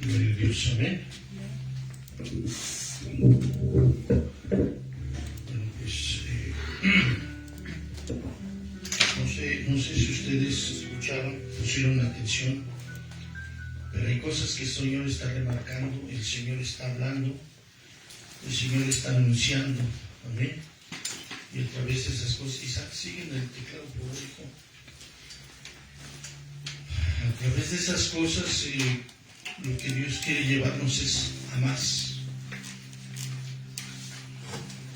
Gloria a Dios, amén. Bueno, pues no sé si ustedes escucharon, pusieron atención, pero hay cosas que el Señor está remarcando, el Señor está hablando, el Señor está anunciando, amén. Y a través de esas cosas, Isaac, sigue en el teclado, por favor, hijo. A través de esas cosas, lo que Dios quiere llevarnos es a más.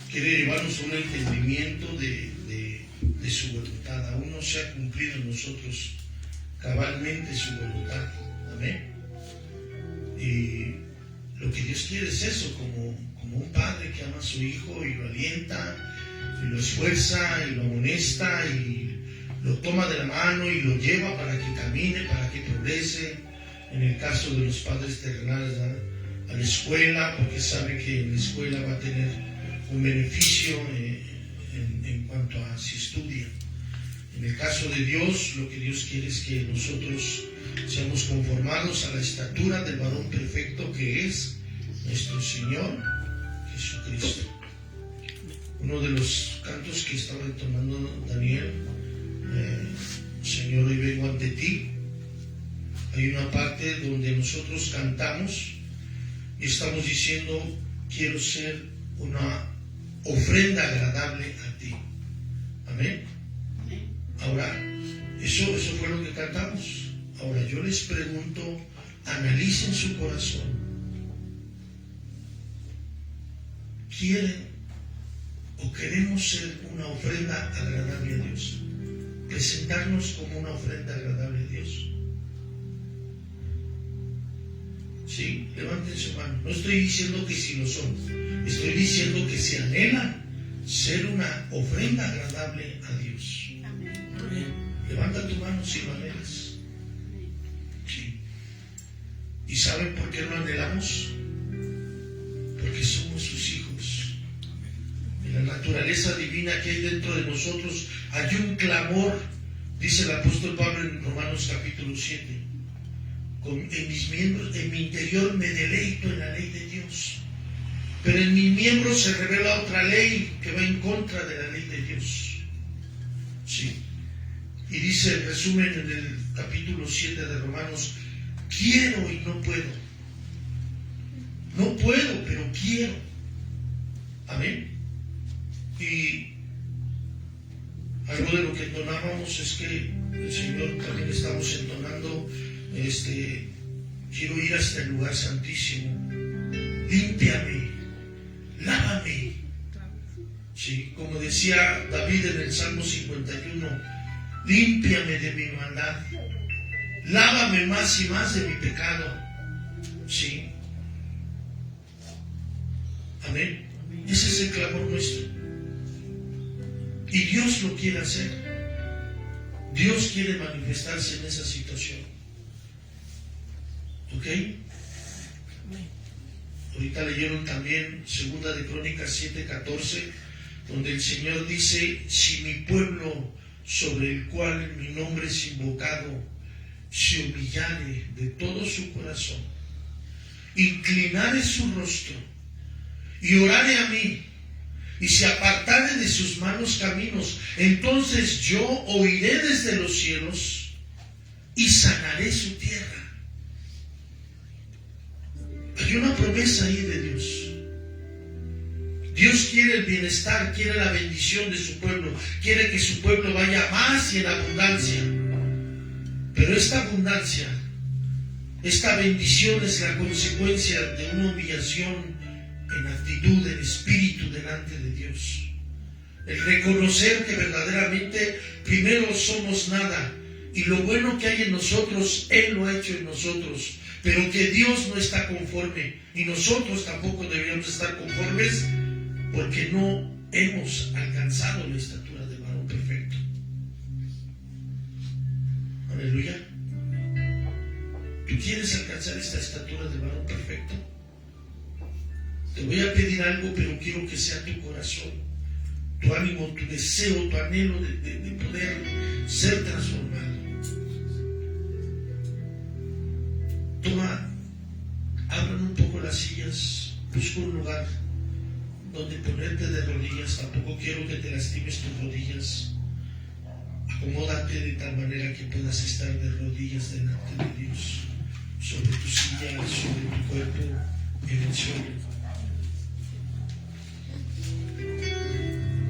Quiere llevarnos a un entendimiento de su voluntad. Aún no se ha cumplido en nosotros cabalmente su voluntad. Amén. Y lo que Dios quiere es eso, como un padre que ama a su hijo y lo alienta, y lo esfuerza, y lo amonesta, y lo toma de la mano y lo lleva para que camine, para que progrese. En el caso de los padres terrenales, a la escuela, porque sabe que en la escuela va a tener un beneficio en cuanto a si estudia. En el caso de Dios, lo que Dios quiere es que nosotros seamos conformados a la estatura del varón perfecto que es nuestro Señor Jesucristo. Uno de los cantos que estaba retomando Daniel, Señor, hoy vengo ante ti. Hay una parte donde nosotros cantamos y estamos diciendo, quiero ser una ofrenda agradable a ti. Amén. Ahora, eso fue lo que cantamos. Ahora yo les pregunto, analicen su corazón. ¿Quieren o queremos ser una ofrenda agradable a Dios? Presentarnos como una ofrenda agradable a Dios. Sí, levanten su mano. No estoy diciendo que si lo son, estoy diciendo que se anhelan ser una ofrenda agradable a Dios. Amén. Levanta tu mano si lo anhelas. Sí. ¿Y saben por qué lo anhelamos? Porque somos sus hijos. En la naturaleza divina que hay dentro de nosotros hay un clamor, dice el apóstol Pablo en Romanos capítulo 7. En mis miembros, en mi interior me deleito en la ley de Dios, pero en mis miembros se revela otra ley que va en contra de la ley de Dios. Sí. Y dice el resumen en el capítulo 7 de Romanos, quiero y no puedo. No puedo, pero quiero. Amén. Y algo de lo que entonábamos es que el Señor también estamos entonando, quiero ir hasta el lugar santísimo. Límpiame, lávame. Sí, como decía David en el Salmo 51, límpiame de mi maldad, lávame más y más de mi pecado. Sí. Amén. Ese es el clamor nuestro. Y Dios lo quiere hacer. Dios quiere manifestarse en esa situación. ¿Ok? Ahorita leyeron también 2 de Crónicas 7:14, donde el Señor dice, si mi pueblo sobre el cual mi nombre es invocado se humillare de todo su corazón, inclinare su rostro y orare a mí y se apartare de sus malos caminos, entonces yo oiré desde los cielos y sanaré su tierra. Hay una promesa ahí de Dios. Dios quiere el bienestar, quiere la bendición de su pueblo, quiere que su pueblo vaya más y en abundancia. Pero esta abundancia, esta bendición es la consecuencia de una humillación en actitud, en espíritu delante de Dios. El reconocer que verdaderamente primero somos nada y lo bueno que hay en nosotros, Él lo ha hecho en nosotros, pero que Dios no está conforme y nosotros tampoco deberíamos estar conformes porque no hemos alcanzado la estatura del varón perfecto. Aleluya. ¿Tú quieres alcanzar esta estatura del varón perfecto? Te voy a pedir algo, pero quiero que sea tu corazón, tu ánimo, tu deseo, tu anhelo de poder ser transformado. Toma abran un poco las sillas, busca un lugar donde ponerte de rodillas. Tampoco quiero que te lastimes tus rodillas. Acomódate de tal manera que puedas estar de rodillas delante de Dios, sobre tu silla, sobre tu cuerpo, en el suelo.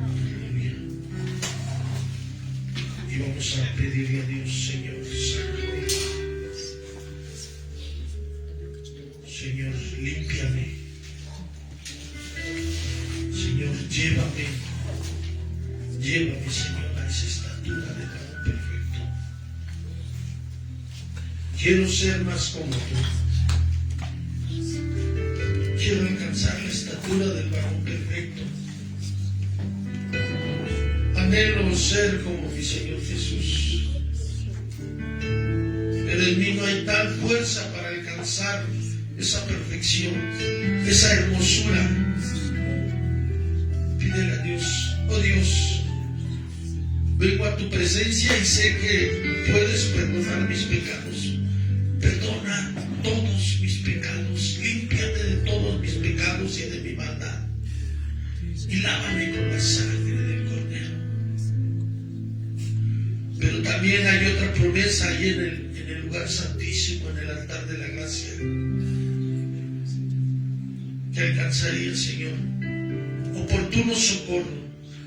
Aleluya. Y vamos a pedirle a Dios, Señor, sáname. Señor, límpiame. Señor, llévame, Señor, a esa estatura de varón perfecto. Quiero ser más como tú. Quiero alcanzar la estatura del varón perfecto. Anhelo ser como mi Señor Jesús. Pero en mí no hay tal fuerza para alcanzar esa perfección, esa hermosura. Pídele a Dios: oh Dios, vengo a tu presencia y sé que puedes perdonar mis pecados. Perdona todos mis pecados, límpiame de todos mis pecados y de mi maldad, y lávame con la sangre del Cordero. Pero también hay otra promesa ahí en el lugar santísimo, en el altar de la gracia, que alcanzaría, Señor, oportuno socorro,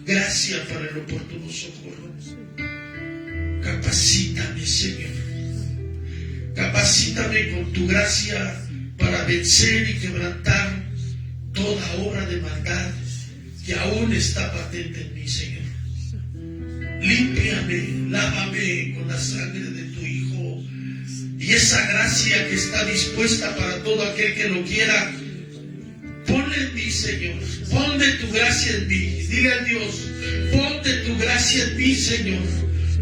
gracia para el oportuno socorro. Capacítame, Señor, capacítame con tu gracia para vencer y quebrantar toda obra de maldad que aún está patente en mí, Señor. Límpiame, lávame con la sangre de tu Hijo, y esa gracia que está dispuesta para todo aquel que lo quiera. Ponle en mí, Señor, ponle tu gracia en mí. Dile a Dios: ponte tu gracia en mí, Señor.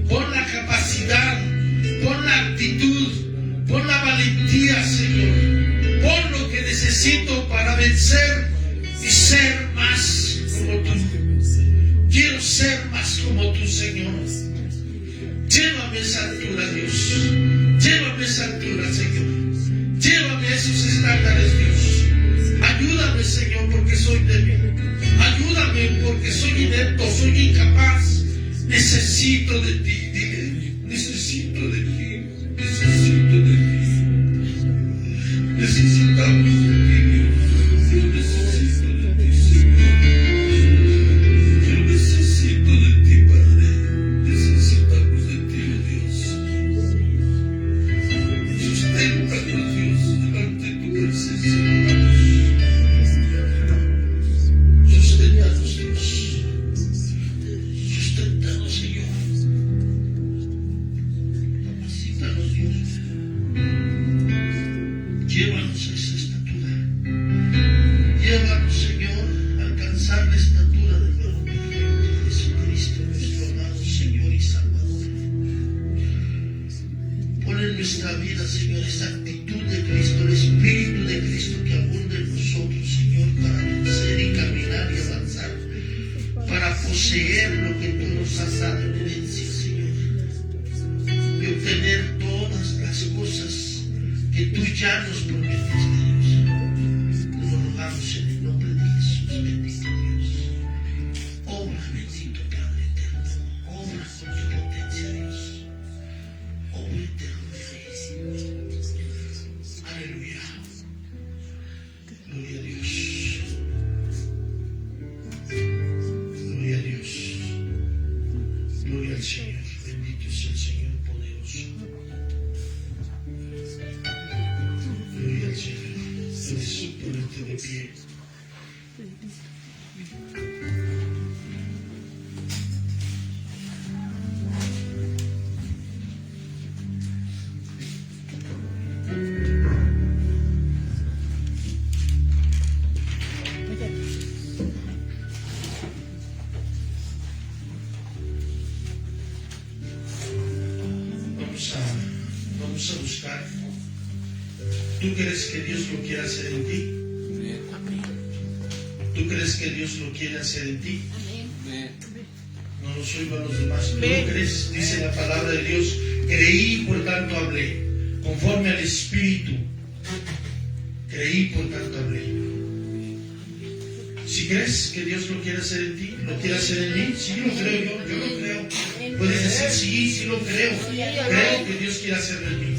Pon la capacidad, pon la actitud, pon la valentía, Señor. Pon lo que necesito para vencer y ser más como tú. Quiero ser más como tú, Señor. Llévame a esa altura, Dios. Llévame a esa altura, Señor. Llévame a esos estándares, Dios. Ayúdame, Señor, porque soy débil. Ayúdame porque soy inepto, soy incapaz. Necesito de ti, dile. Necesito de ti. Necesito de ti. Necesitamos de ti, Dios. Yo necesito de ti, Señor. Yo necesito de ti, Padre. Necesitamos de ti, oh Dios. Susténtanos, Dios, delante de tu presencia. Susténtanos, Dios. Susténtanos, Señor. Capacítanos, Dios. Llévanos a esa estatura. Llévanos, Señor, a alcanzar la estatura del varón perfecto, Jesucristo, nuestro amado Señor y Salvador. Pon en nuestra vida, Señor, esa actitud de Cristo, el Espíritu de Cristo que abunda en nosotros, Señor, para vencer y caminar y avanzar, para poseer lo que tú nos has dado en herencia, Señor, y obtener todas las cosas que tú ya nos prometiste, Dios. Nos lo rogamos en el nombre de Jesús, bendito Dios. Obra, bendito Padre eterno. Obra con tu potencia, Dios. Obra eterno de fe. Aleluya. Gloria a Dios. Gloria a Dios. Gloria al Señor. Bendito es el Señor poderoso. Gloria al Señor. Jesús, ponerte de pie. Vamos a buscar. ¿Tú crees que Dios lo quiere hacer en ti? ¿Tú crees que Dios lo quiere hacer en ti? No los oigo a los demás. ¿Tú crees? Dice la palabra de Dios: creí, por tanto hablé, conforme al Espíritu Creí, por tanto hablé. Si crees que Dios lo quiere hacer en ti, lo quiere hacer en mí, sí lo creo yo lo creo. Puedes decir sí lo creo. Creo que Dios quiere hacerlo en mí.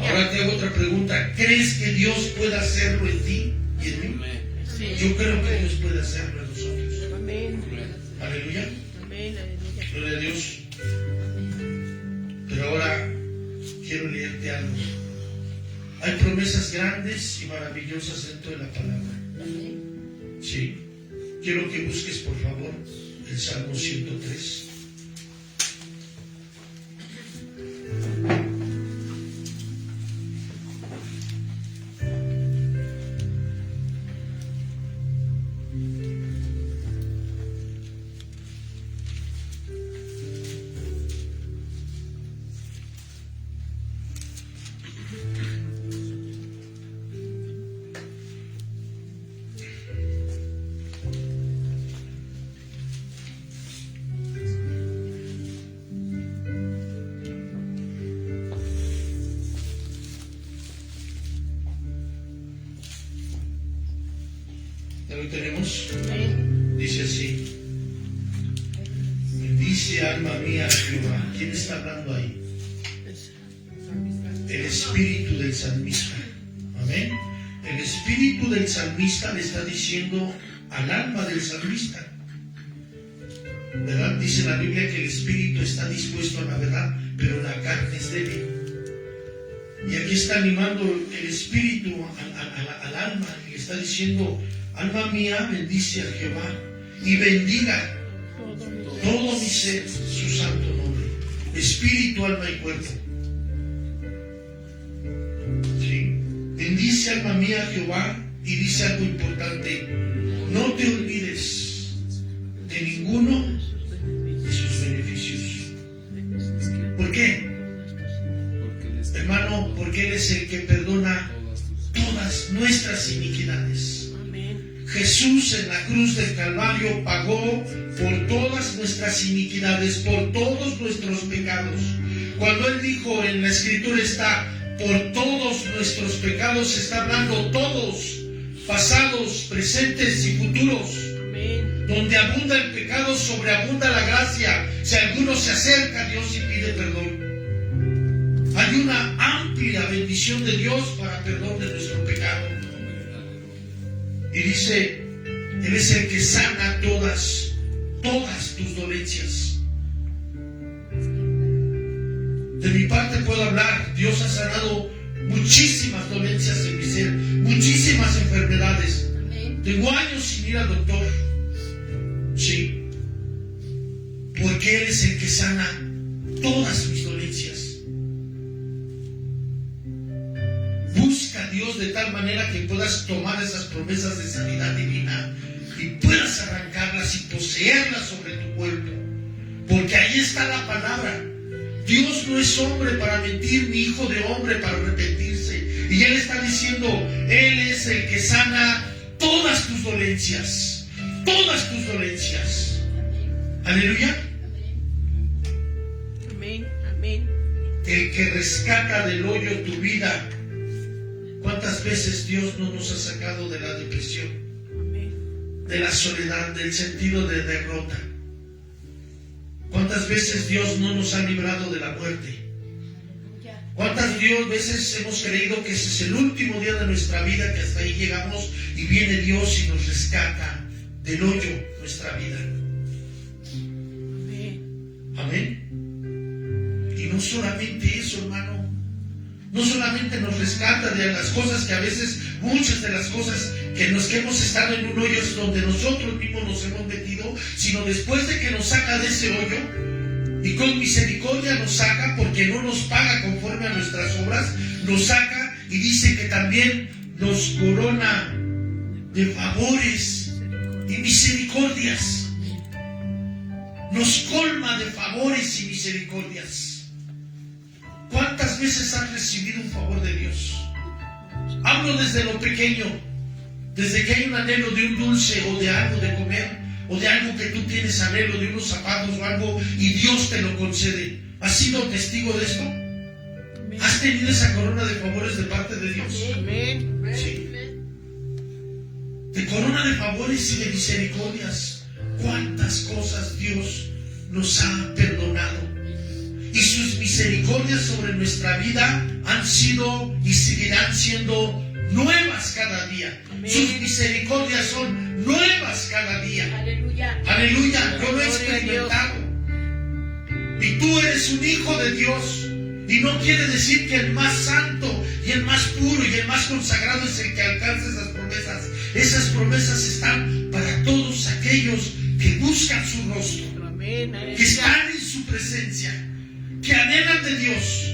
Ahora te hago otra pregunta. ¿Crees que Dios puede hacerlo en ti y en mí? Yo creo que Dios puede hacerlo en nosotros. Aleluya. Gloria a Dios. Pero ahora quiero leerte algo. Hay promesas grandes y maravillosas dentro de la palabra. Sí. Quiero que busques, por favor, el Salmo 103. ¿Ya lo tenemos? Dice así: bendice alma mía a Jehová. ¿Quién está hablando ahí? El espíritu del salmista. Amén. El espíritu del salmista le está diciendo al alma del salmista, ¿verdad? Dice la Biblia que el espíritu está dispuesto a la verdad, pero la carne es débil. Y aquí está animando el espíritu al alma, y le está diciendo: alma mía, bendice a Jehová y bendiga todo mi ser su santo nombre. Espíritu, alma y cuerpo. ¿Sí? Bendice, alma mía, a Jehová, y dice algo importante: no te olvides de ninguno de sus beneficios. ¿Por qué? Hermano, porque Él es el que perdona todas nuestras iniquidades. Jesús en la cruz del Calvario pagó por todas nuestras iniquidades, por todos nuestros pecados. Cuando Él dijo, en la Escritura está, por todos nuestros pecados, está hablando todos, pasados, presentes y futuros. Donde abunda el pecado, sobreabunda la gracia. Si alguno se acerca a Dios y pide perdón, hay una amplia bendición de Dios para perdón de nuestro pecado. Y dice, Él es el que sana todas tus dolencias. De mi parte puedo hablar, Dios ha sanado muchísimas dolencias en mi ser, muchísimas enfermedades. Tengo años sin ir al doctor. Sí. Porque Él es el que sana todas mis dolencias. Busca a Dios de tal manera que puedas tomar esas promesas de sanidad divina y puedas arrancarlas y poseerlas sobre tu cuerpo. Porque ahí está la palabra. Dios no es hombre para mentir, ni hijo de hombre para arrepentirse. Y Él está diciendo, Él es el que sana todas tus dolencias. Todas tus dolencias. Aleluya. Amén, amén. El que rescata del hoyo tu vida. ¿Cuántas veces Dios no nos ha sacado de la depresión, de la soledad, del sentido de derrota? ¿Cuántas veces Dios no nos ha librado de la muerte? ¿Cuántas veces hemos creído que ese es el último día de nuestra vida, que hasta ahí llegamos y viene Dios y nos rescata del hoyo nuestra vida? Amén. Y no solamente eso, hermano. No solamente nos rescata de las cosas que a veces, muchas de las cosas que hemos estado en un hoyo es donde nosotros mismos nos hemos metido, sino después de que nos saca de ese hoyo, y con misericordia nos saca, porque no nos paga conforme a nuestras obras, nos saca y dice que también nos corona de favores y misericordias. Nos colma de favores y misericordias. ¿Cuántas veces has recibido un favor de Dios? Hablo desde lo pequeño, desde que hay un anhelo de un dulce o de algo de comer, o de algo que tú tienes anhelo, de unos zapatos o algo, y Dios te lo concede. ¿Has sido testigo de esto? ¿Has tenido esa corona de favores de parte de Dios? Amén. Sí. de corona de favores y de misericordias. Cuántas cosas Dios nos ha perdonado. Y sus misericordias sobre nuestra vida han sido y seguirán siendo nuevas cada día. Amén. Sus misericordias son nuevas cada día. Aleluya. Aleluya. Yo lo he experimentado. Y tú eres un hijo de Dios. Y no quiere decir que el más santo y el más puro y el más consagrado es el que alcanza esas promesas. Esas promesas están para todos aquellos que buscan su rostro. Amén. Que están en su presencia, que anhelan de Dios.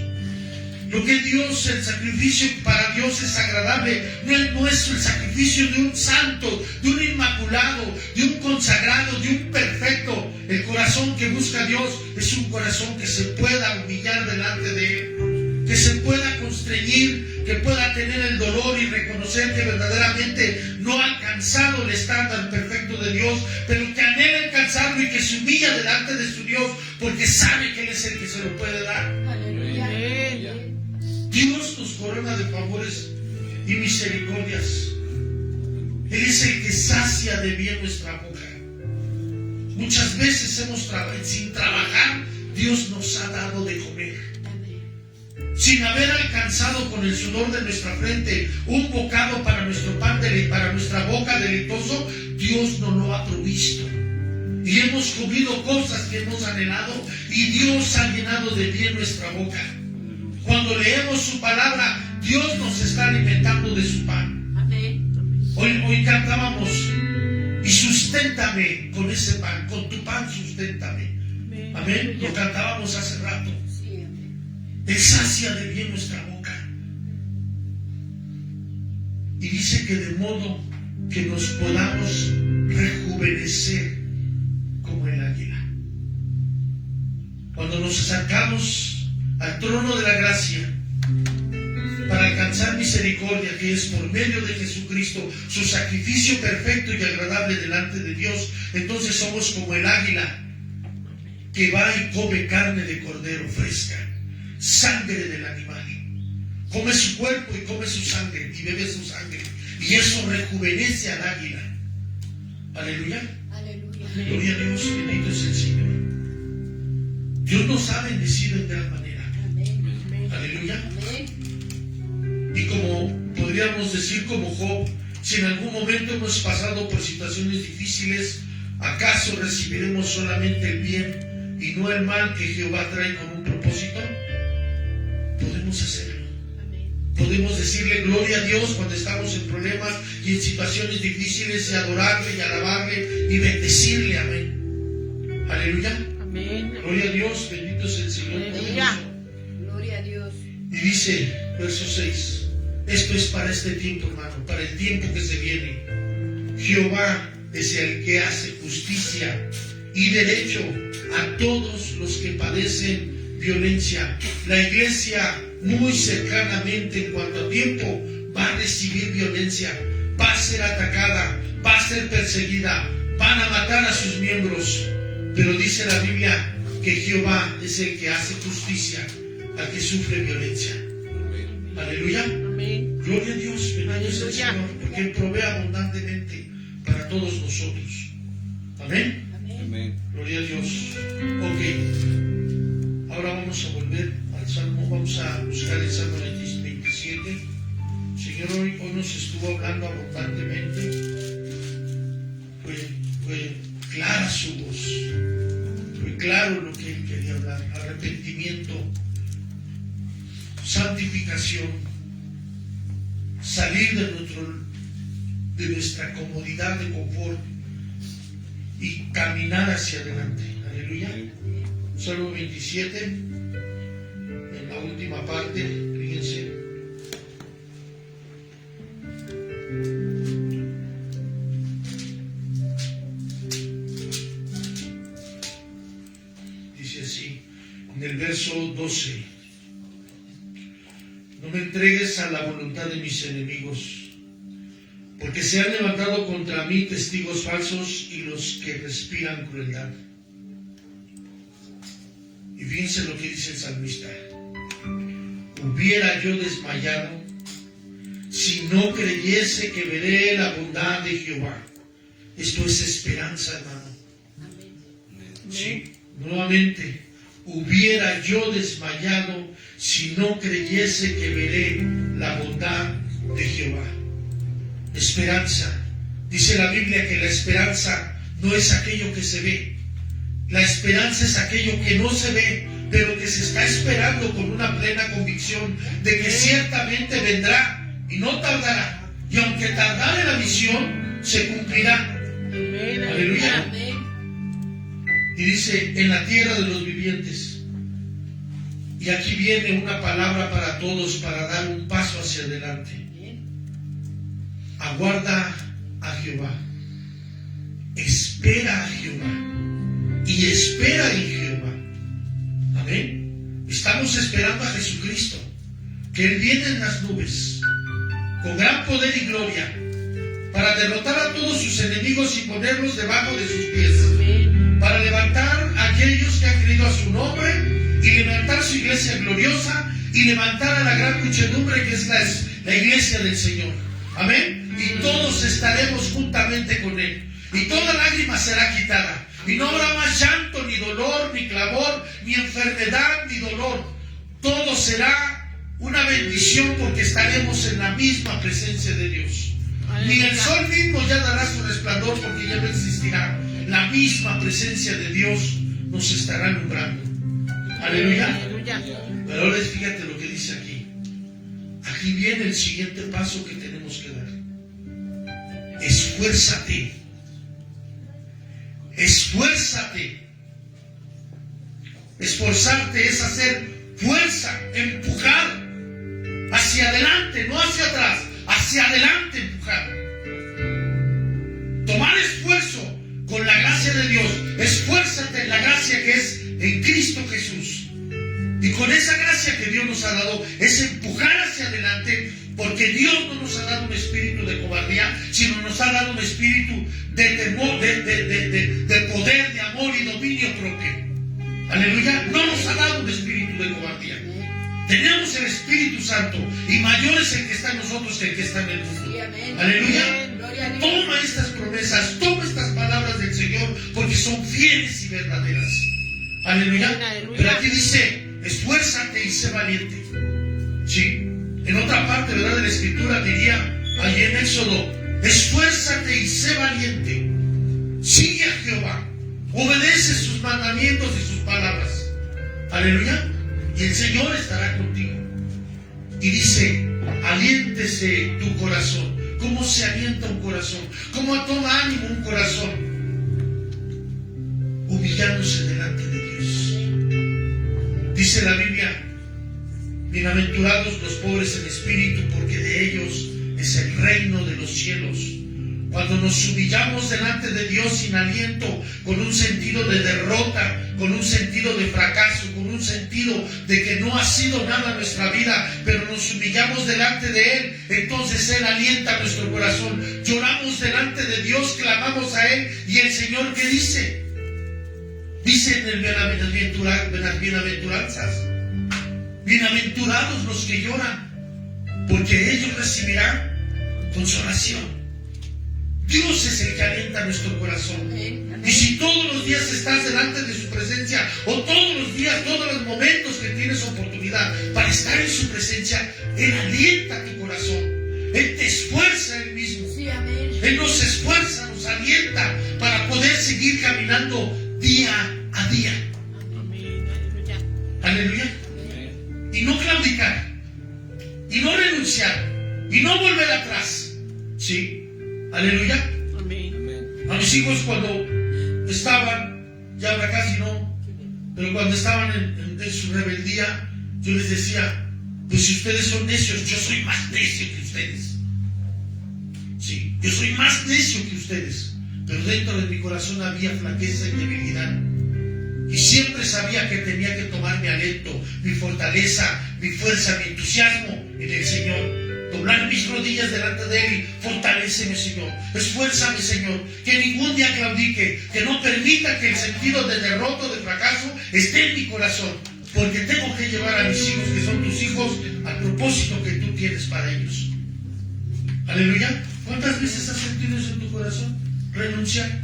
Lo que Dios, el sacrificio para Dios es agradable, no es el sacrificio de un santo, de un inmaculado, de un consagrado, de un perfecto. El corazón que busca a Dios es un corazón que se pueda humillar delante de Él, que se pueda constreñir, que pueda tener el dolor y reconocer que verdaderamente no ha alcanzado el estándar perfecto de Dios, pero que anhela alcanzarlo y que se humilla delante de su Dios porque sabe que Él es el que se lo puede dar. Aleluya. Dios nos corona de favores y misericordias. Él es el que sacia de bien nuestra boca. Muchas veces sin trabajar, Dios nos ha dado de comer. Sin haber alcanzado con el sudor de nuestra frente un bocado para nuestro pan, para nuestra boca deleitoso, Dios nos lo ha provisto. Y hemos comido cosas que hemos anhelado y Dios ha llenado de bien nuestra boca. Cuando leemos su palabra, Dios nos está alimentando de su pan. Amén. Hoy cantábamos, y susténtame con ese pan, con tu pan susténtame. Amén. Lo cantábamos hace rato. Sí, amén. Él sacia de bien nuestra boca. Y dice que de modo que nos podamos rejuvenecer como el águila. Cuando nos acercamos al trono de la gracia para alcanzar misericordia, que es por medio de Jesucristo, su sacrificio perfecto y agradable delante de Dios, entonces somos como el águila que va y come carne de cordero fresca, sangre del animal, come su cuerpo y come su sangre y bebe su sangre, y eso rejuvenece al águila. Aleluya. Aleluya. Gloria a Dios, bendito es el Señor. Dios nos ha bendecido en gran manera. Aleluya. Amén. Y como podríamos decir como Job, si en algún momento hemos pasado por situaciones difíciles, ¿acaso recibiremos solamente el bien y no el mal que Jehová trae con un propósito? Podemos hacerlo. Amén. Podemos decirle gloria a Dios cuando estamos en problemas y en situaciones difíciles, y adorarle y alabarle y bendecirle. Amén. Aleluya. Amén. Gloria a Dios, bendito es el Señor. Aleluya. Gloria a Dios. Y dice, verso 6, esto es para este tiempo, hermano, para el tiempo que se viene. Jehová es el que hace justicia y derecho a todos los que padecen violencia. La iglesia muy cercanamente en cuanto a tiempo va a recibir violencia, va a ser atacada, va a ser perseguida, van a matar a sus miembros. Pero dice la Biblia que Jehová es el que hace justicia al que sufre violencia. Aleluya. Amén. Gloria a Dios, bendito es el Señor, porque Él provee abundantemente para todos nosotros. Amén. Amén. Gloria a Dios. Ok. Ahora vamos a volver al Salmo, vamos a buscar el Salmo 27. Señor, hoy nos estuvo hablando abundantemente. Fue clara su voz. Fue claro lo que Él quería hablar. Arrepentimiento, santificación, salir de nuestra comodidad de confort y caminar hacia adelante. Aleluya. Salmo 27, en la última parte, fíjense. Dice así, en el verso 12. No me entregues a la voluntad de mis enemigos, porque se han levantado contra mí testigos falsos y los que respiran crueldad. Y fíjense lo que dice el salmista. Hubiera yo desmayado si no creyese que veré la bondad de Jehová. Esto es esperanza, hermano. Sí, nuevamente, hubiera yo desmayado si no creyese que veré la bondad de Jehová. Esperanza. Dice la Biblia que la esperanza no es aquello que se ve. La esperanza es aquello que no se ve, pero que se está esperando con una plena convicción de que ciertamente vendrá y no tardará. Y aunque tardare la visión, se cumplirá. Aleluya. Y dice, en la tierra de los vivientes. Y aquí viene una palabra para todos para dar un paso hacia adelante. Aguarda a Jehová. Espera a Jehová. Y espera en Jehová. Amén. Estamos esperando a Jesucristo, que Él viene en las nubes con gran poder y gloria para derrotar a todos sus enemigos y ponerlos debajo de sus pies, para levantar a aquellos que han creído a su nombre y levantar su iglesia gloriosa y levantar a la gran muchedumbre que es la iglesia del Señor. Amén. Y todos estaremos juntamente con Él y toda lágrima será quitada. Y no habrá más llanto, ni dolor, ni clamor, ni enfermedad, ni dolor. Todo será una bendición porque estaremos en la misma presencia de Dios. Ni el sol mismo ya dará su resplandor porque ya no existirá. La misma presencia de Dios nos estará alumbrando. Aleluya. Pero ahora fíjate lo que dice aquí. Aquí viene el siguiente paso que tenemos que dar. Esfuérzate. Esfuérzate. Esforzarte es hacer fuerza, empujar hacia adelante, no hacia atrás, hacia adelante empujar. Tomar esfuerzo con la gracia de Dios. Esfuérzate en la gracia que es en Cristo Jesús. Y con esa gracia que Dios nos ha dado es empujar hacia adelante, porque Dios no nos ha dado un espíritu de cobardía, sino nos ha dado un espíritu de temor, de poder, de amor y dominio propio. Aleluya. No nos ha dado un espíritu de cobardía. Tenemos el Espíritu Santo y mayor es el que está en nosotros que el que está en el mundo. Sí, aleluya. Toma estas promesas, toma estas palabras del Señor, porque son fieles y verdaderas. Aleluya. Pero aquí dice, esfuérzate y sé valiente. Sí. En otra parte, ¿verdad?, de la Escritura diría, allí en Éxodo, esfuérzate y sé valiente. Sigue a Jehová. Obedece sus mandamientos y sus palabras. Aleluya. Y el Señor estará contigo. Y dice, aliéntese tu corazón. ¿Cómo se alienta un corazón? ¿Cómo toma ánimo un corazón? Humillándose delante de Dios. Dice la Biblia, bienaventurados los pobres en espíritu, porque de ellos es el reino de los cielos. Cuando nos humillamos delante de Dios sin aliento, con un sentido de derrota, con un sentido de fracaso, con un sentido de que no ha sido nada nuestra vida, pero nos humillamos delante de Él, entonces Él alienta nuestro corazón. Lloramos delante de Dios, clamamos a Él, y el Señor, ¿qué dice? Dice en el bienaventuranzas, bienaventurados los que lloran, porque ellos recibirán consolación. Dios es el que alienta nuestro corazón. Y si todos los días estás delante de su presencia, o todos los días, todos los momentos que tienes oportunidad para estar en su presencia, Él alienta tu corazón. Él te esfuerza Él mismo. Él nos esfuerza, nos alienta para poder seguir caminando día a día. Aleluya. Y no claudicar, y no renunciar, y no volver atrás. ¿Sí? Aleluya. A mis hijos cuando estaban, ya ahora casi no, pero cuando estaban en su rebeldía, yo les decía, pues si ustedes son necios, yo soy más necio que ustedes. Sí, yo soy más necio que ustedes. Pero dentro de mi corazón había flaqueza y debilidad. Y siempre sabía que tenía que tomar mi aliento, mi fortaleza, mi fuerza, mi entusiasmo en el Señor. Doblar mis rodillas delante de Él y fortaléceme, Señor. Esfuérzame, Señor. Que ningún día claudique. Que no permita que el sentido de derrota o de fracaso esté en mi corazón. Porque tengo que llevar a mis hijos, que son tus hijos, al propósito que tú tienes para ellos. Aleluya. ¿Cuántas veces has sentido eso en tu corazón? Renunciar.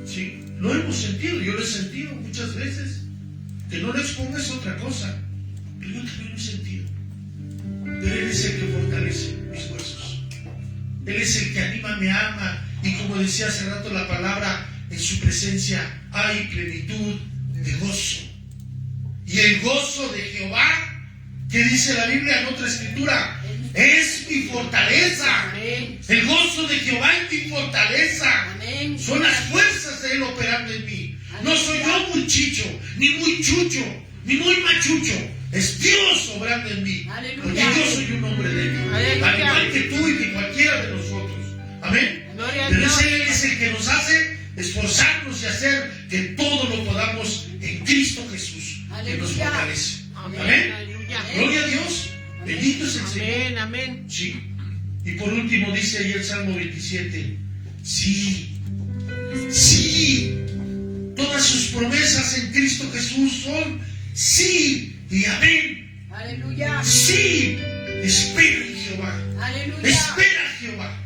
Sí, lo hemos sentido, yo lo he sentido muchas veces. Que no lo expongas otra cosa, pero yo también lo he sentido. Pero Él es el que fortalece mis huesos. Él es el que anima, me ama. Y como decía hace rato la palabra, en su presencia hay plenitud de gozo. Y el gozo de Jehová, que dice la Biblia en otra escritura, es mi fortaleza. Amén. El gozo de Jehová es mi fortaleza. Amén. Son las fuerzas de Él operando en mí. No soy yo muy chicho, ni muy chucho, ni muy machucho. Es Dios obrando en mí. Aleluya. Porque yo soy un hombre débil. Aleluya. Al igual que tú y que cualquiera de nosotros. Amén. Gloria a Pero Dios. Él es el que nos hace esforzarnos y hacer que todo lo podamos en Cristo Jesús, que nos Aleluya. fortalece. Amén. Amén. Aleluya. Gloria a Dios. Bendito es el Señor. Amén, amén. Sí. Y por último dice ahí el Salmo 27. Sí. Todas sus promesas en Cristo Jesús son sí y amén. Aleluya. Sí. Espera en Jehová. Aleluya. Espera en Jehová.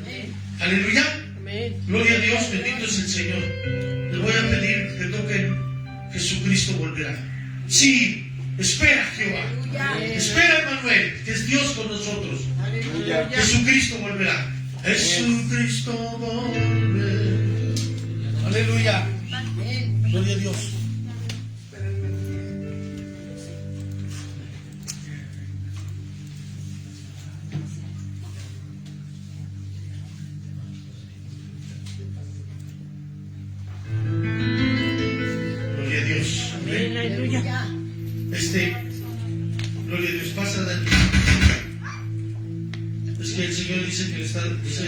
Amén. Aleluya. Amén. Gloria a Dios. Bendito es el Señor. Le voy a pedir que toquen Jesucristo volverá. Sí. Espera Jehová. Aleluya. Espera Emmanuel, que es Dios con nosotros. Aleluya. Jesucristo volverá. Jesucristo volverá. Aleluya. Amén. Gloria a Dios. Gloria a Dios. Amén. Aleluya. Gloria a Dios. Pasa, Dani. Es que el Señor dice que le está, dice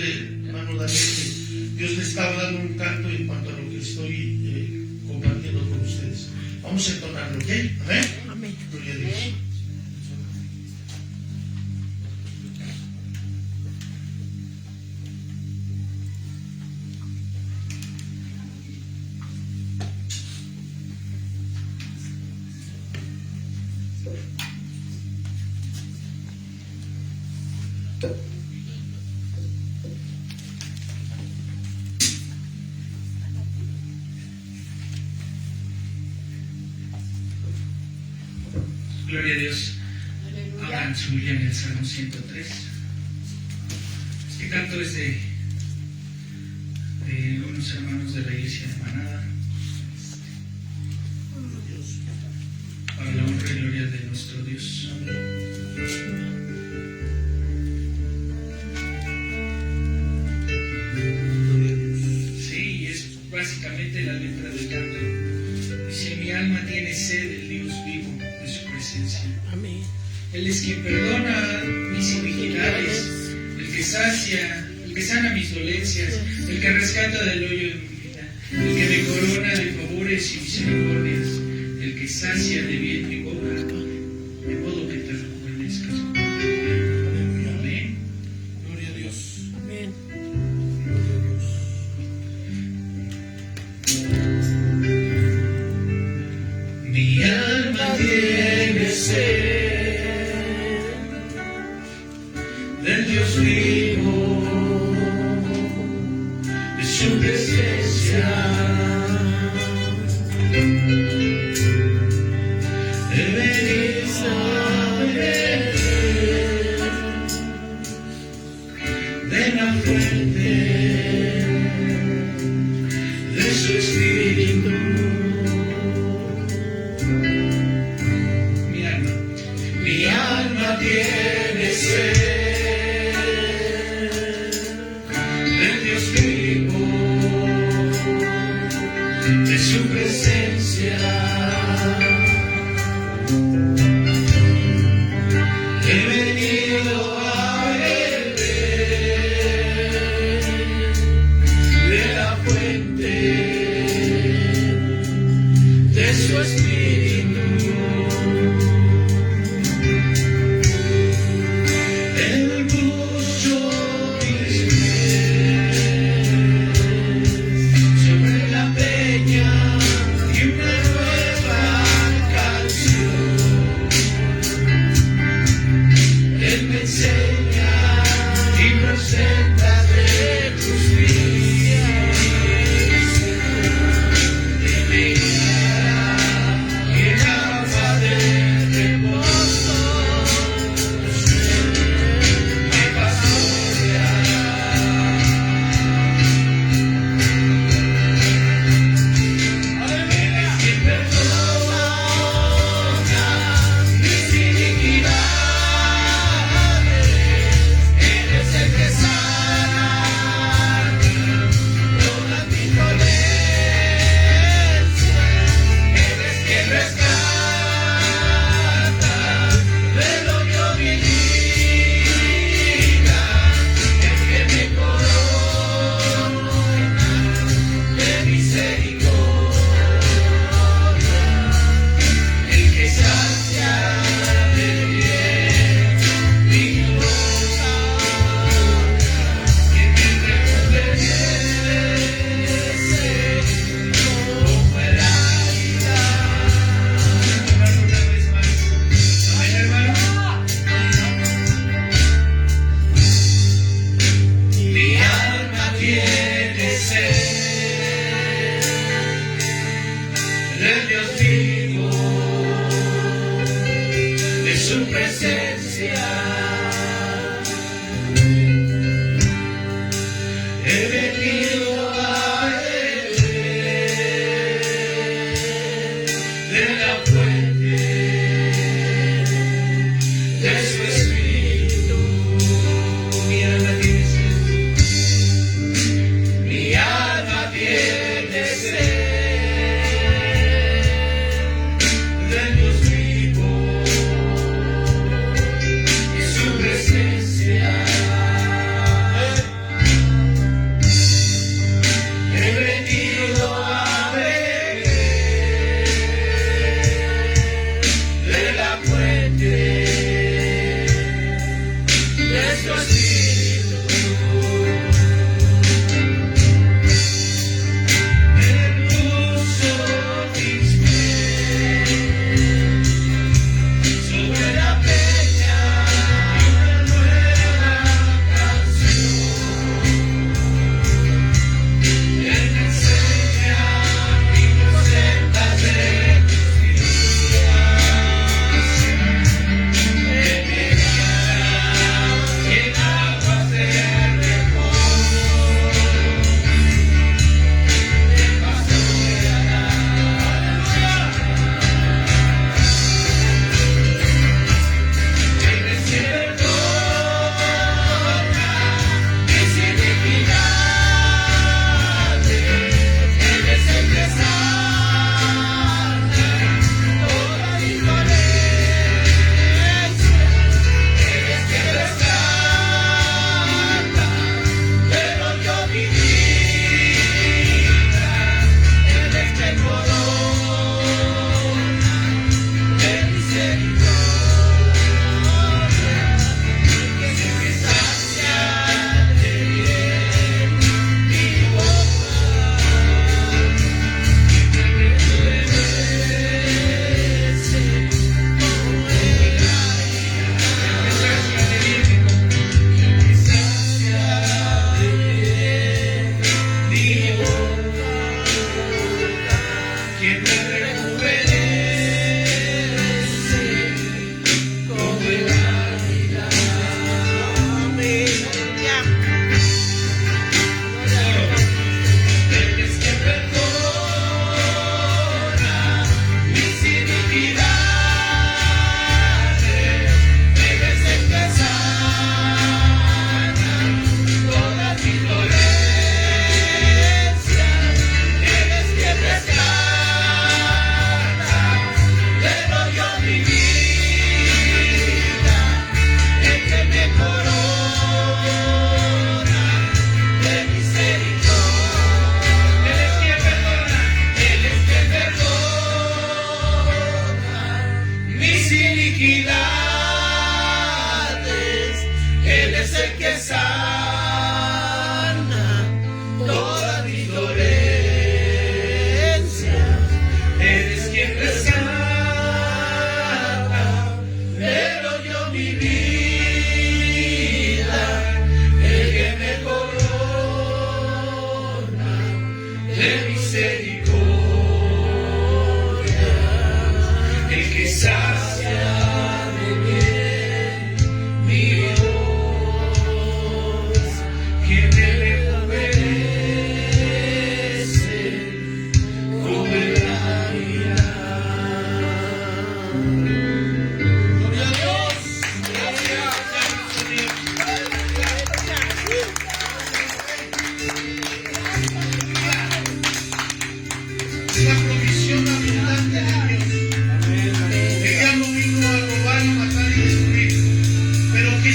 hermano Daniel, que Dios le estaba dando un canto en cuanto a lo que estoy compartiendo con ustedes. Vamos a entonarlo, ¿ok? Amén. Amén. Gloria a Dios. Gloria a Dios. Aleluya. Abran su Biblia en el Salmo 103. Este canto es de unos hermanos de la iglesia de Manada. Para la honra y gloria de nuestro Dios. Sí, es básicamente la letra del canto. Dice: mi alma tiene sed del Dios vivo, de su presencia. Amén. Él es quien perdona mis iniquidades, el que sana mis dolencias, el que rescata del hoyo de mi vida, el que me corona de favores y misericordias, el que sacia de bien mi boca, de modo que te rejuvenezcas. Amén. Gloria a Dios. Amén. Mi alma tiene sed del Dios vivo, de su presencia. He venido a beber de la fuente de su espíritu. Mi alma tiene sed del Dios vivo, de su presencia. He venido a beber de la fuente de su espíritu. Él puso mis pies sobre la peña y una nueva canción. Él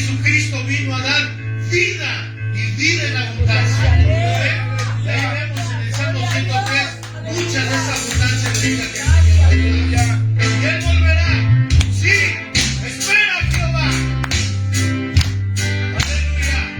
Jesucristo vino a dar vida y vida en abundancia. Ahí vemos en el Salmo 103 mucha de esa abundancia de vida que el Señor. Aleluya. Y Él volverá. Sí, espera Jehová. Aleluya.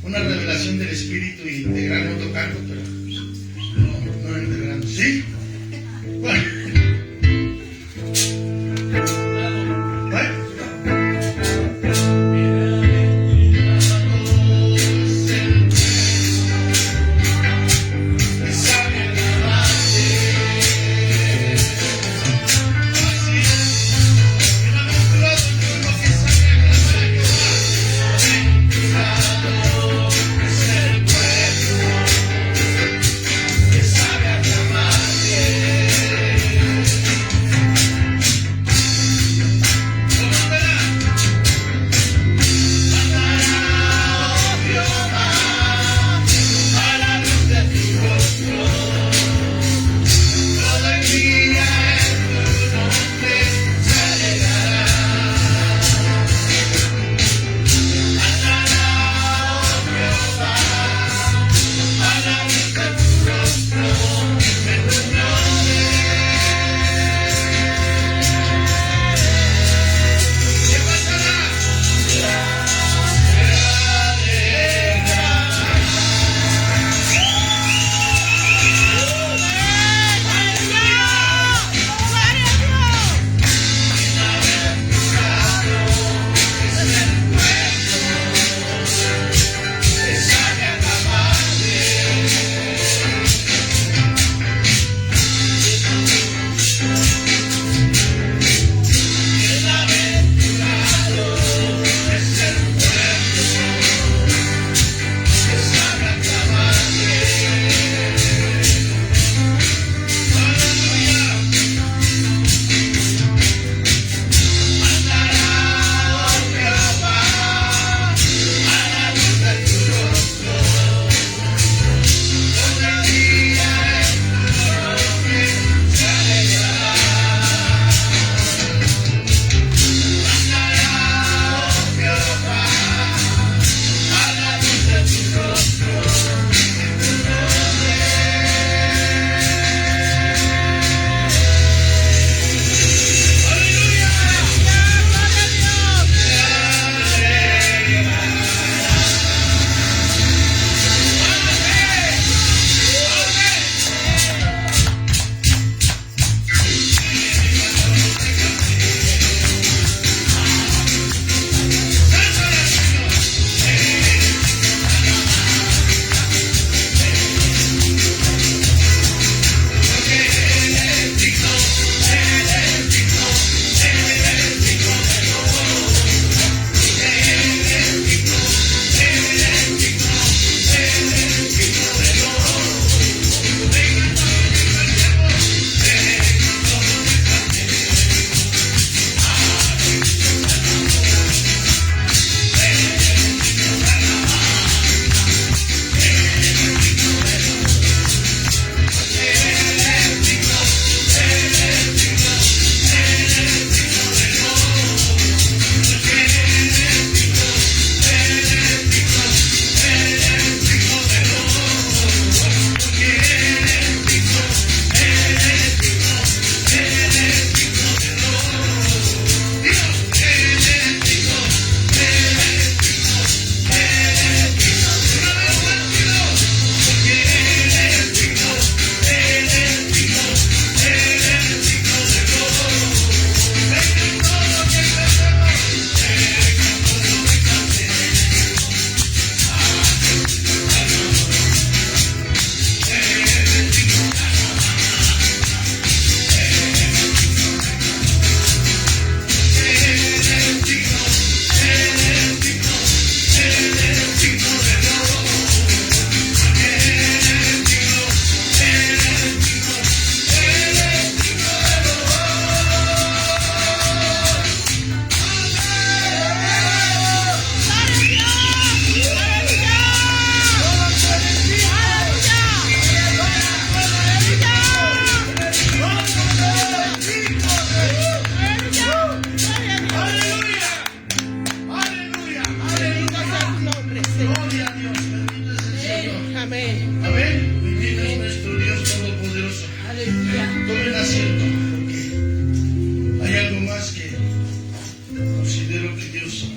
Una revelación del Espíritu y integrarlo tocando, pero no integrando. ¿Sí? Bueno.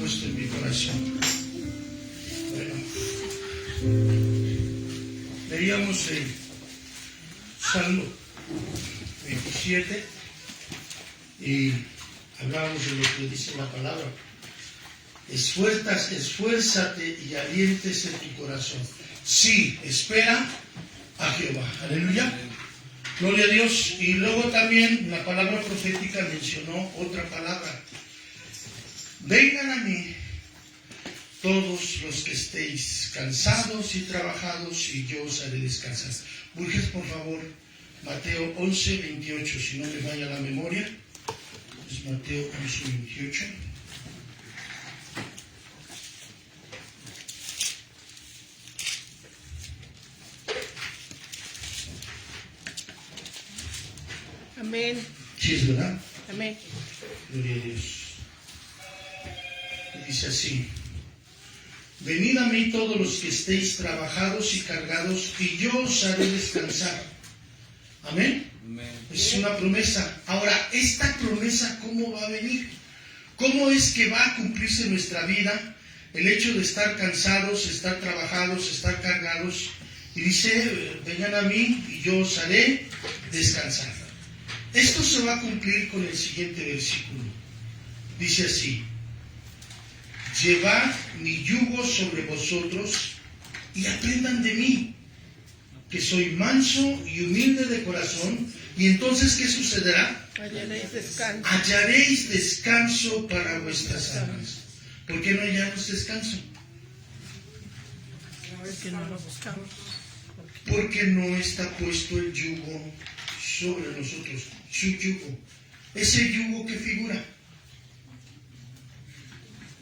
puesto en mi corazón. Bueno, leíamos el Salmo 27 y hablábamos de lo que dice la palabra. Esfuérzate y aliéntese tu corazón. Sí, espera a Jehová. Aleluya. Gloria a Dios. Y luego también la palabra profética mencionó otra palabra. Vengan a mí todos los que estéis cansados y trabajados y yo os haré descansar. Busques por favor Mateo 11, 28, si no me vaya la memoria. Es Mateo 11, 28. Amén. Sí, es verdad. Amén. Gloria a Dios. Y dice así: venid a mí todos los que estéis trabajados y cargados, y yo os haré descansar. Amén. Es una promesa. Ahora, esta promesa, ¿cómo va a venir? ¿Cómo es que va a cumplirse en nuestra vida el hecho de estar cansados, estar trabajados, estar cargados? Y dice, vengan a mí y yo os haré descansar. Esto se va a cumplir con el siguiente versículo. Dice así: llevad mi yugo sobre vosotros y aprendan de mí, que soy manso y humilde de corazón. Y entonces, ¿qué sucederá? Hallaréis descanso. Hallaréis descanso para vuestras almas. ¿Por qué no hallamos descanso? Porque no lo buscamos. Porque no está puesto el yugo sobre nosotros. Su yugo. Ese yugo que figura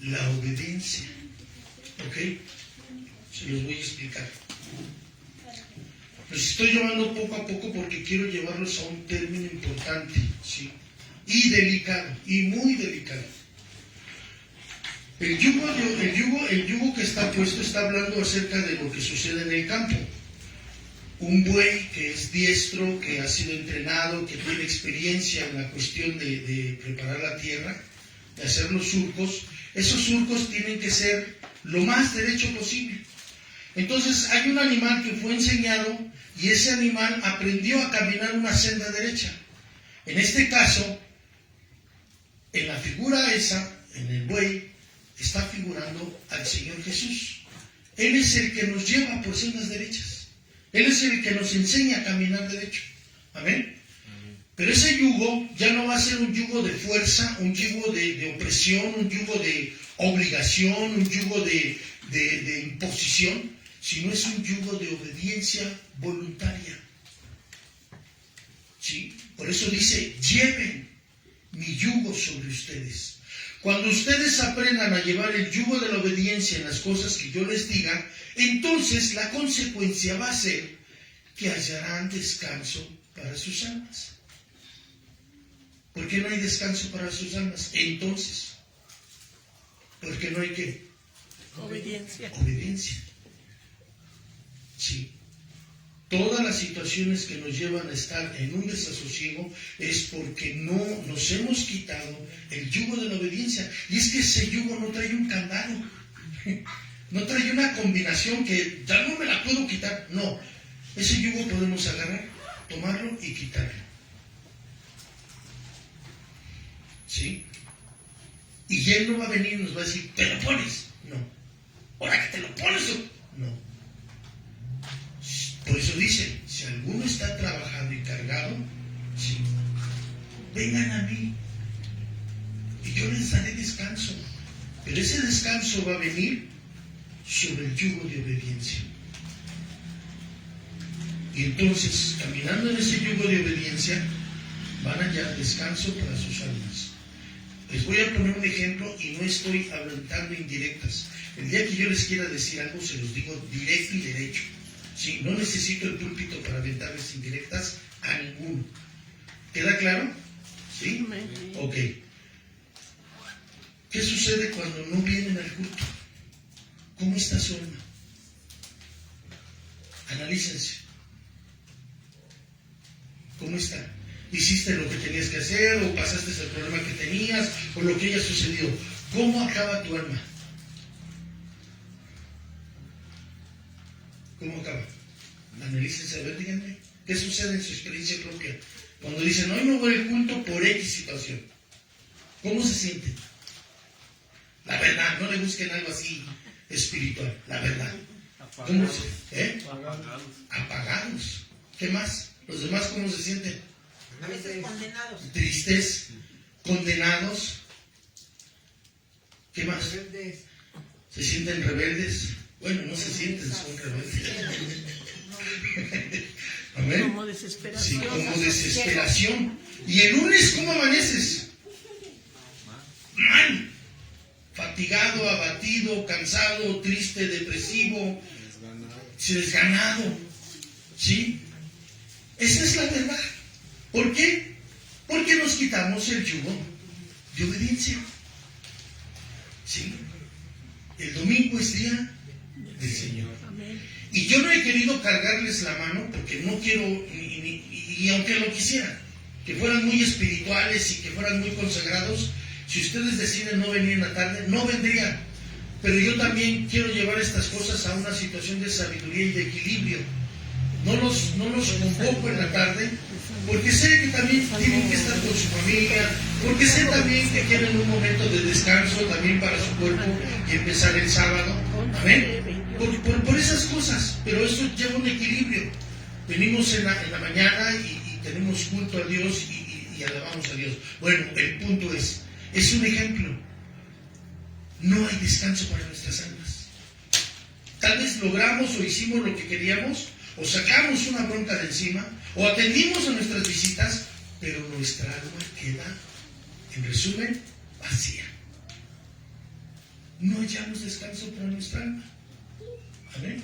la obediencia. ¿Ok? Se los voy a explicar. Los estoy llevando poco a poco porque quiero llevarlos a un término importante, ¿sí? Y delicado, y muy delicado. El yugo que está puesto está hablando acerca de lo que sucede en el campo. Un buey que es diestro, que ha sido entrenado, que tiene experiencia en la cuestión de preparar la tierra, de hacer los surcos. Esos surcos tienen que ser lo más derecho posible. Entonces hay un animal que fue enseñado y ese animal aprendió a caminar una senda derecha. En este caso, en la figura esa, en el buey, está figurando al Señor Jesús. Él es el que nos lleva por sendas derechas. Él es el que nos enseña a caminar derecho. Amén. Pero ese yugo ya no va a ser un yugo de fuerza, un yugo de opresión, un yugo de obligación, un yugo de imposición, sino es un yugo de obediencia voluntaria. ¿Sí? Por eso dice, lleven mi yugo sobre ustedes. Cuando ustedes aprendan a llevar el yugo de la obediencia en las cosas que yo les diga, entonces la consecuencia va a ser que hallarán descanso para sus almas. ¿Por qué no hay descanso para sus almas? Entonces, porque no hay ¿qué? Obediencia. Obediencia. Sí. Todas las situaciones que nos llevan a estar en un desasosiego es porque no nos hemos quitado el yugo de la obediencia. Y es que ese yugo no trae un candado, no trae una combinación que ya no me la puedo quitar. No, ese yugo podemos agarrar, tomarlo y quitarlo. ¿Sí? Y él no va a venir y nos va a decir, ¿te lo pones? No. ¿Ahora que te lo pones? No. Por eso dice, si alguno está trabajando y cargado, sí, vengan a mí y yo les daré descanso. Pero ese descanso va a venir sobre el yugo de obediencia. Y entonces, caminando en ese yugo de obediencia, van a hallar descanso para sus almas. Les voy a poner un ejemplo y no estoy aventando indirectas. El día que yo les quiera decir algo, se los digo directo y derecho. Sí, no necesito el púlpito para aventarles indirectas a ninguno. ¿Queda claro? ¿Sí? Ok. ¿Qué sucede cuando no vienen al culto? ¿Cómo está su alma? Analícense. ¿Cómo está? ¿Hiciste lo que tenías que hacer o pasaste el problema que tenías o lo que haya sucedido? ¿Cómo acaba tu alma? ¿Cómo acaba? Analícense, a ver, díganme, ¿qué sucede en su experiencia propia? Cuando dicen, hoy no voy al culto por X situación, ¿cómo se sienten? La verdad, no le busquen algo así espiritual, la verdad. ¿Cómo se, apagados. ¿Qué más? ¿Los demás cómo se sienten? A veces condenados. Tristes, condenados. ¿Qué más? Rebeldes. ¿Se sienten rebeldes? Bueno, no se sienten, son rebeldes. Amén. Como desesperación. Sí, como desesperación. ¿Y el lunes cómo amaneces? Mal. Fatigado, abatido, cansado, triste, depresivo, desganado. ¿Sí? Esa es la verdad. ¿Por qué? Porque nos quitamos el yugo de obediencia. ¿Sí? El domingo es día del Señor. Amén. Y yo no he querido cargarles la mano porque no quiero, y aunque lo quisiera, que fueran muy espirituales y que fueran muy consagrados, si ustedes deciden no venir en la tarde, no vendrían. Pero yo también quiero llevar estas cosas a una situación de sabiduría y de equilibrio. No los convoco en la tarde porque sé que también tienen que estar con su familia, porque sé también que quieren un momento de descanso también para su cuerpo y empezar el sábado. Amén. Por esas cosas, pero eso lleva un equilibrio. Venimos en la mañana y tenemos culto a Dios y alabamos a Dios. Bueno, el punto es un ejemplo. No hay descanso para nuestras almas. Tal vez logramos o hicimos lo que queríamos, o sacamos una bronca de encima, o atendimos a nuestras visitas, pero nuestra alma queda, en resumen, vacía. No hallamos descanso para nuestra alma. Amén.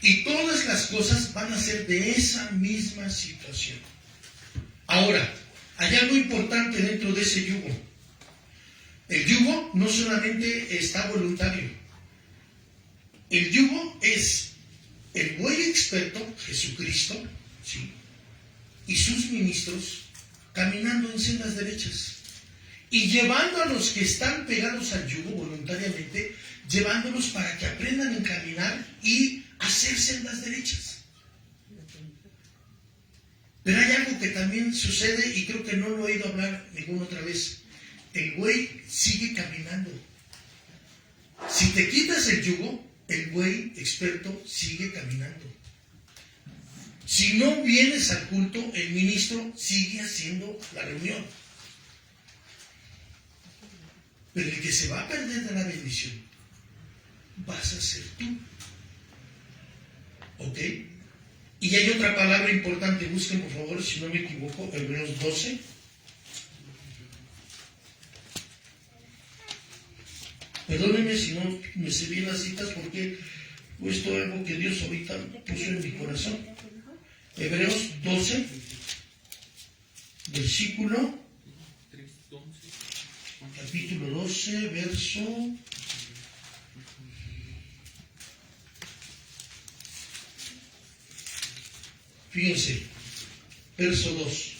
Y todas las cosas van a ser de esa misma situación. Ahora, hay algo importante dentro de ese yugo. El yugo no solamente está voluntario. El yugo es el buey experto, Jesucristo, ¿sí?, y sus ministros caminando en sendas derechas y llevando a los que están pegados al yugo voluntariamente, llevándolos para que aprendan a caminar y hacer sendas derechas. Pero hay algo que también sucede y creo que no lo he oído hablar ninguna otra vez. El buey sigue caminando. Si te quitas el yugo, el buey experto sigue caminando. Si no vienes al culto, el ministro sigue haciendo la reunión. Pero el que se va a perder de la bendición vas a ser tú. ¿Ok? Y hay otra palabra importante, busquen por favor, si no me equivoco, Hebreos 12. Perdónenme si no me sé bien las citas porque he puesto algo que Dios ahorita puso en mi corazón. Hebreos 12, versículo, capítulo 12, verso... Fíjense, verso 2.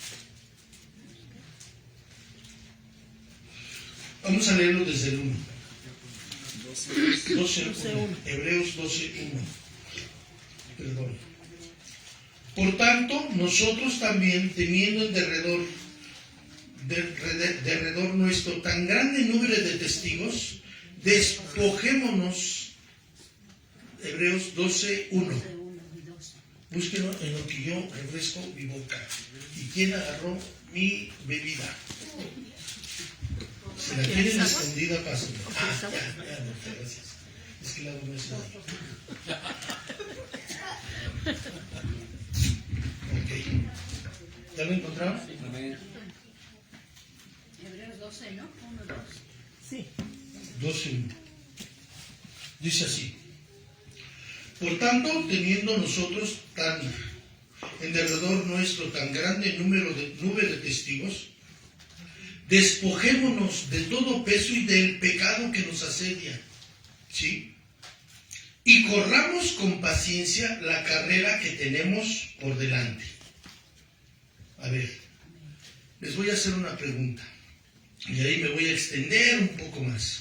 Vamos a leerlo desde el 1. 12:1. Hebreos 12:1. Perdón. Por tanto, nosotros también, teniendo en derredor nuestro tan grande número de testigos, despojémonos. Hebreos 12:1. Búsquenlo en lo que yo refresco mi boca. ¿Y quién agarró mi bebida? Si la quieren escondida, pasen. Ya, no, gracias. Es que la hago no es nada. Ok. ¿Ya lo encontraron? Amén. Hebreos 12, ¿no? 1, 2. Sí. 12:1. Dice así. Por tanto, teniendo nosotros en derredor nuestro tan grande nube de testigos, despojémonos de todo peso y del pecado que nos asedia, ¿sí? Y corramos con paciencia la carrera que tenemos por delante. A ver, les voy a hacer una pregunta. Y ahí me voy a extender un poco más.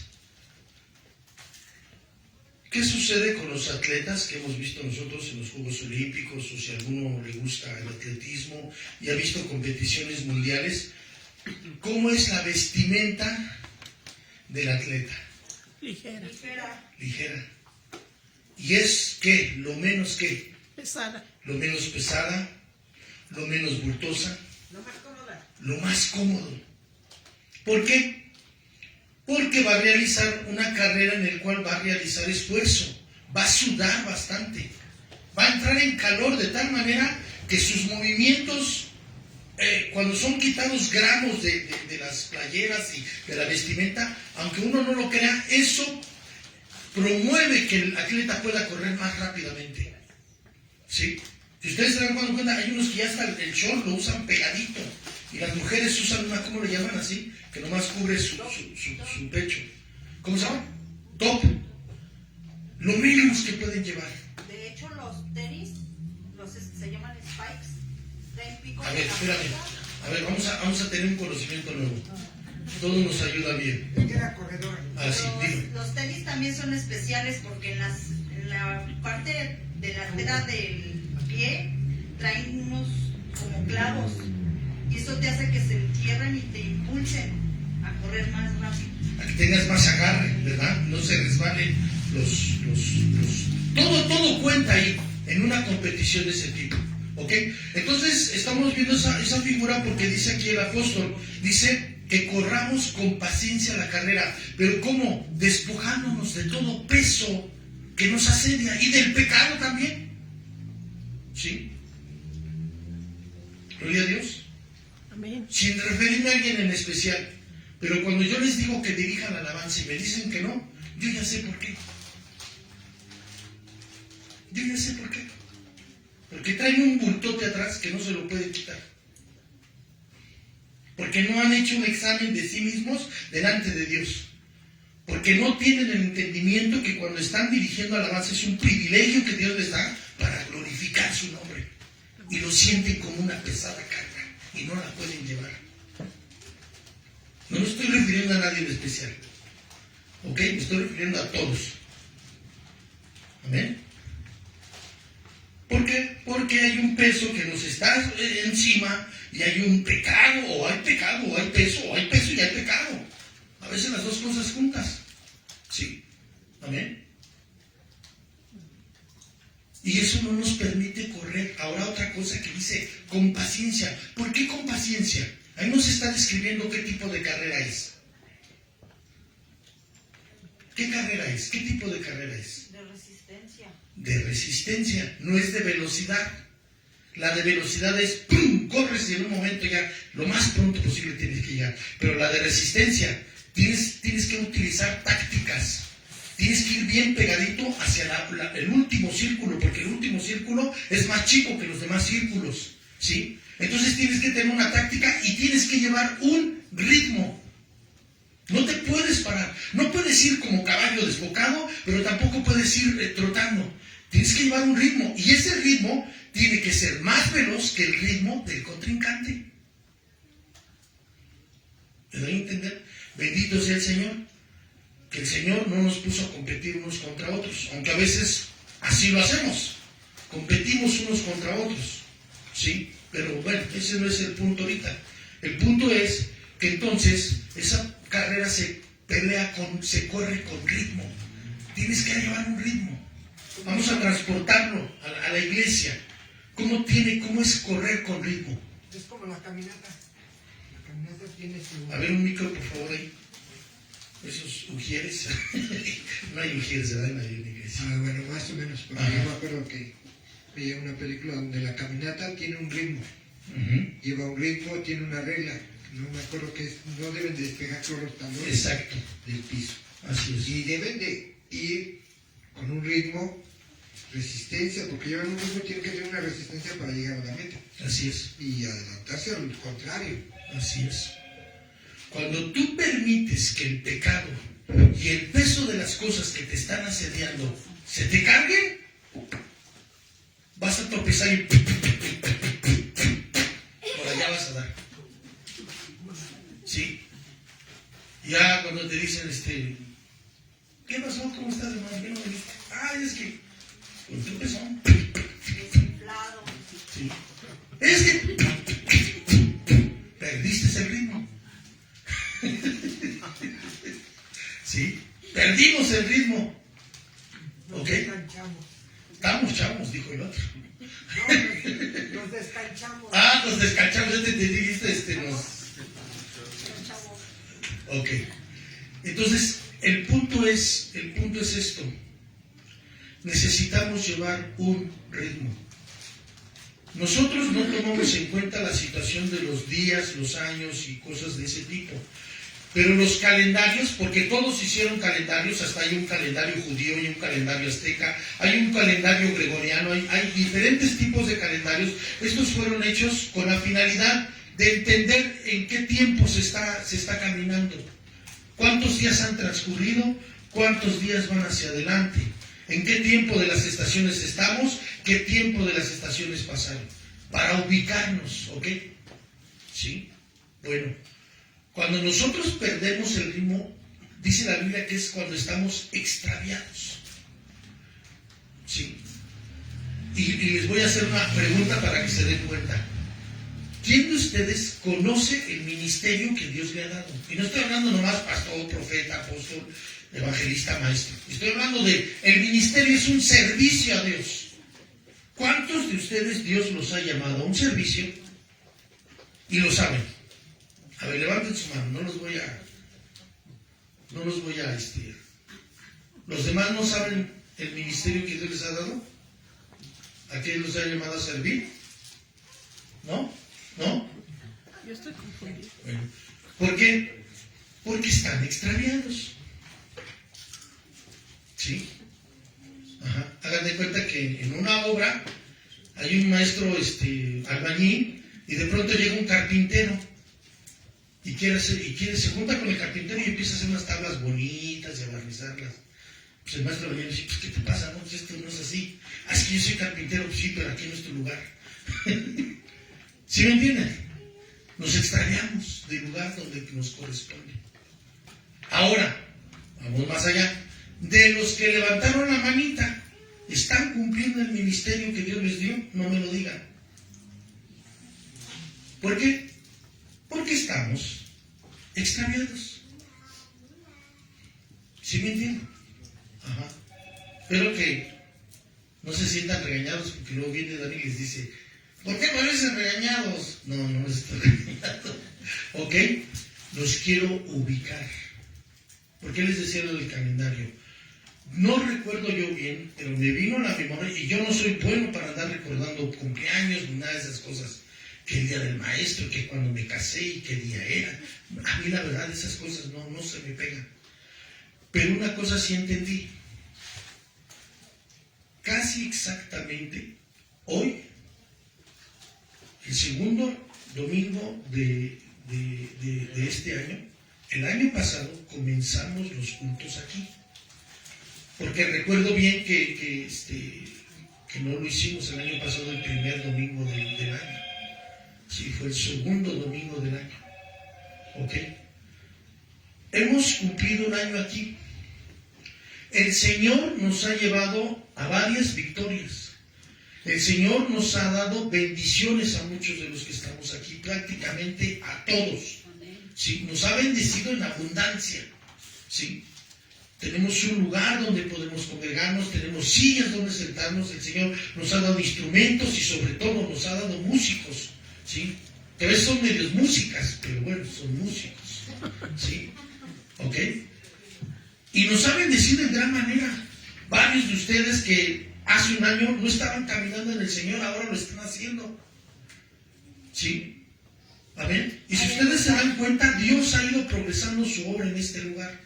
¿Qué sucede con los atletas que hemos visto nosotros en los Juegos Olímpicos, o si a alguno le gusta el atletismo y ha visto competiciones mundiales? ¿Cómo es la vestimenta del atleta? Ligera, Ligera. ¿Y es qué? Lo menos qué? pesada. Lo menos pesada, lo menos bultosa, Lo más cómoda. lo más cómodo. ¿Por qué? Porque va a realizar una carrera en la cual va a realizar esfuerzo, va a sudar bastante, va a entrar en calor de tal manera que sus movimientos, cuando son quitados gramos de las playeras y de la vestimenta, aunque uno no lo crea, eso promueve que el atleta pueda correr más rápidamente. ¿Sí? Si ustedes se dan cuenta, hay unos que ya hasta el short lo usan pegadito, y las mujeres usan una, ¿cómo le llaman así? Que nomás cubre su pecho. ¿Cómo se llama? Top. Lo mínimo que pueden llevar. De hecho, los tenis, se llaman spikes, traen pico. A ver, espérame. A ver, vamos a tener un conocimiento nuevo. Todo nos ayuda bien. Yo que era corredor. Así, dime. Los tenis también son especiales porque en la parte delantera del pie traen unos como clavos. Y eso te hace que se entierren y te impulsen a correr más rápido. A que tengas más agarre, ¿verdad? No se resbalen todo cuenta ahí en una competición de ese tipo. ¿Ok? Entonces estamos viendo esa figura porque dice aquí el apóstol, dice que corramos con paciencia la carrera, pero ¿cómo? Despojándonos de todo peso que nos asedia y del pecado también. ¿Sí? Gloria a Dios. Amén. Sin referirme a alguien en especial, pero cuando yo les digo que dirijan la alabanza y me dicen que no, yo ya sé por qué. Yo ya sé por qué. Porque traen un bultote atrás que no se lo pueden quitar. Porque no han hecho un examen de sí mismos delante de Dios. Porque no tienen el entendimiento que cuando están dirigiendo alabanza es un privilegio que Dios les da para glorificar su nombre. Y lo sienten como una pesada carga y no la pueden llevar. No me estoy refiriendo a nadie en especial. ¿Ok? Me estoy refiriendo a todos. ¿Amén? ¿Por qué? Porque hay un peso que nos está encima y hay un pecado, o hay peso, o hay peso y hay pecado. A veces las dos cosas juntas. Sí. Amén. Y eso no nos permite correr. Ahora otra cosa que dice, con paciencia. ¿Por qué con paciencia? Ahí nos está describiendo qué tipo de carrera es. ¿Qué carrera es? ¿Qué tipo de carrera es? De resistencia. De resistencia, no es de velocidad. La de velocidad es ¡pum! Corres y en un momento ya lo más pronto posible tienes que llegar. Pero la de resistencia, tienes que utilizar tácticas. Tienes que ir bien pegadito hacia el último círculo, porque el último círculo es más chico que los demás círculos, ¿sí? Entonces tienes que tener una táctica y tienes que llevar un ritmo. No te puedes parar. No puedes ir como caballo desbocado, pero tampoco puedes ir trotando. Tienes que llevar un ritmo, y ese ritmo tiene que ser más veloz que el ritmo del contrincante. ¿Me doy a entender? Bendito sea el Señor. Que el Señor no nos puso a competir unos contra otros, aunque a veces así lo hacemos. Competimos unos contra otros, ¿sí? Pero bueno, ese no es el punto ahorita. El punto es que entonces esa carrera se corre con ritmo. Tienes que llevar un ritmo. Vamos a transportarlo a la iglesia. ¿Cómo es correr con ritmo? Es como la caminata. La caminata tiene su... A ver, un micro, por favor, ahí. Esos ujieres. No hay ujieres, ¿verdad? En la iglesia. bueno, más o menos. Porque yo me acuerdo que veía una película donde la caminata tiene un ritmo. Lleva un ritmo, tiene una regla. No me acuerdo que no deben de despegar todos los talones. Exacto. Del piso. Así es. Y deben de ir con un ritmo, resistencia, porque llevan un ritmo, tienen que tener una resistencia para llegar a la meta. Así es. Y adelantarse al contrario. Así es. Cuando tú permites que el pecado y el peso de las cosas que te están asediando se te carguen, vas a tropezar y por allá vas a dar. ¿Sí? te dicen, ¿qué pasó? ¿Cómo estás, hermano? ¿Qué no me viste? Ay, es que, con tu pezón. Desinflado. Sí. Es que perdiste el ritmo. Sí, perdimos el ritmo. ¿Ok? Estamos chavos, dijo el otro. No, nos descanchamos. Ah, nos descanchamos, te dijiste, Ok. Entonces, el punto es esto. Necesitamos llevar un ritmo. Nosotros no tomamos en cuenta la situación de los días, los años y cosas de ese tipo. Pero los calendarios, porque todos hicieron calendarios, hasta hay un calendario judío y un calendario azteca, hay un calendario gregoriano, hay diferentes tipos de calendarios. Estos fueron hechos con la finalidad de entender en qué tiempo se está caminando. ¿Cuántos días han transcurrido? ¿Cuántos días van hacia adelante? ¿En qué tiempo de las estaciones estamos? ¿Qué tiempo de las estaciones pasaron? Para ubicarnos, ¿ok? ¿Sí? Bueno, cuando nosotros perdemos el ritmo, dice la Biblia que es cuando estamos extraviados. ¿Sí? Y les voy a hacer una pregunta para que se den cuenta. ¿Quién de ustedes conoce el ministerio que Dios le ha dado? Y no estoy hablando nomás pastor, profeta, apóstol, evangelista, maestro. Estoy hablando de el ministerio es un servicio a Dios. ¿Cuántos de ustedes Dios los ha llamado a un servicio y lo saben? A ver, levanten su mano, no los voy a ¿Los demás no saben el ministerio que Dios les ha dado? ¿A quién los ha llamado a servir? ¿No? ¿No? Yo estoy confundido. Bueno, ¿por qué? Porque están extraviados. ¿Sí? Ajá. Hagan de cuenta que en una obra hay un maestro albañil y de pronto llega un carpintero y se junta con el carpintero y empieza a hacer unas tablas bonitas y a barnizarlas. Pues el maestro albañil dice, pues ¿qué te pasa? No, pues esto no es así. Ah, es que yo soy carpintero, pues sí, pero aquí no es tu lugar. ¿Sí me entienden? Nos extrañamos del lugar donde nos corresponde. Ahora, vamos más allá. De los que levantaron la manita, ¿están cumpliendo el ministerio que Dios les dio? No me lo digan. ¿Por qué? Porque estamos extraviados. ¿Sí me entienden? Ajá. Pero que no se sientan regañados porque luego viene Dani y les dice, ¿por qué parecen regañados? No estoy regañado. ¿Ok? Los quiero ubicar. ¿Por qué les decía lo del calendario? No recuerdo yo bien, pero me vino a la memoria, y yo no soy bueno para andar recordando cumpleaños ni nada de esas cosas, que el día del maestro, que cuando me casé y qué día era. A mí la verdad esas cosas no se me pegan. Pero una cosa sí entendí. Casi exactamente hoy, el segundo domingo de este año, el año pasado comenzamos los cultos aquí. Porque recuerdo bien que no lo hicimos el año pasado, el primer domingo del año. Sí, fue el segundo domingo del año. ¿Ok? Hemos cumplido un año aquí. El Señor nos ha llevado a varias victorias. El Señor nos ha dado bendiciones a muchos de los que estamos aquí, prácticamente a todos. ¿Sí? Nos ha bendecido en abundancia. ¿Sí? Tenemos un lugar donde podemos congregarnos, tenemos sillas donde sentarnos. El Señor nos ha dado instrumentos y sobre todo nos ha dado músicos. ¿Sí? Que a veces son medios músicas, pero bueno, son músicos. ¿Sí? ¿Ok? Y nos ha bendecido en gran manera. Varios de ustedes que hace un año no estaban caminando en el Señor, ahora lo están haciendo. ¿Sí? Amén. Y si ustedes se dan cuenta, Dios ha ido progresando su obra en este lugar.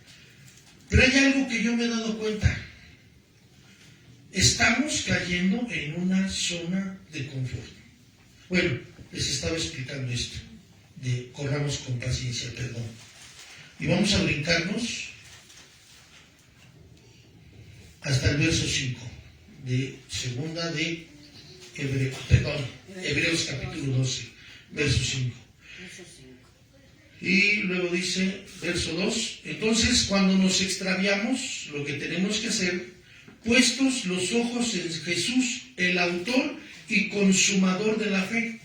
Pero hay algo que yo me he dado cuenta. Estamos cayendo en una zona de confort. Bueno, les estaba explicando esto. Corramos con paciencia, perdón. Y vamos a brincarnos hasta el verso 5 de segunda de Hebreos capítulo 12, verso 5. Y luego dice, verso 2, entonces cuando nos extraviamos, lo que tenemos que hacer, puestos los ojos en Jesús, el autor y consumador de la fe,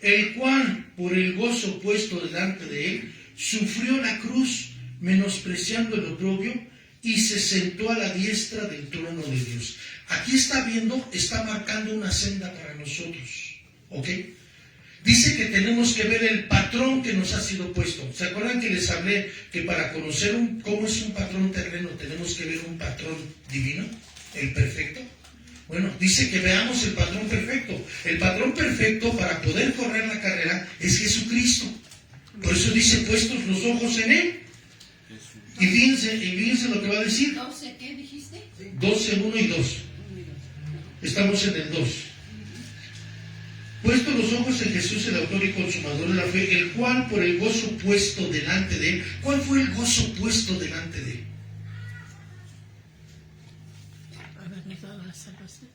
el cual, por el gozo puesto delante de él, sufrió la cruz, menospreciando el oprobio, y se sentó a la diestra del trono de Dios. Aquí está marcando una senda para nosotros, ¿ok? Dice que tenemos que ver el patrón que nos ha sido puesto. ¿Se acuerdan que les hablé que para conocer cómo es un patrón terreno tenemos que ver un patrón divino, el perfecto? Bueno, dice que veamos el patrón perfecto. El patrón perfecto para poder correr la carrera es Jesucristo. Por eso dice, puestos los ojos en Él. Y fíjense lo que va a decir. 12, ¿qué dijiste? 12, 1 y 2. Estamos en el 2. Puesto los ojos en Jesús, el autor y consumador de la fe, el cual por el gozo puesto delante de él. ¿Cuál fue el gozo puesto delante de él? Habernos dado la salvación.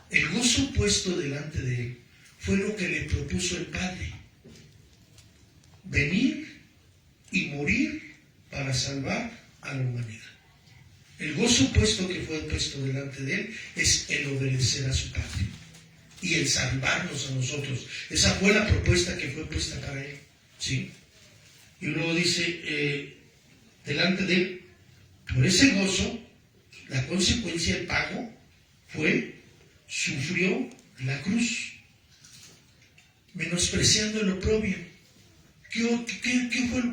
El gozo puesto delante de él fue lo que le propuso el Padre. Venir y morir para salvar a la humanidad. El gozo puesto que fue puesto delante de él es el obedecer a su Padre y el salvarnos a nosotros. Esa fue la propuesta que fue puesta para él, ¿sí? Y luego dice, delante de él, por ese gozo, la consecuencia, el pago, fue, sufrió la cruz, menospreciando el oprobio.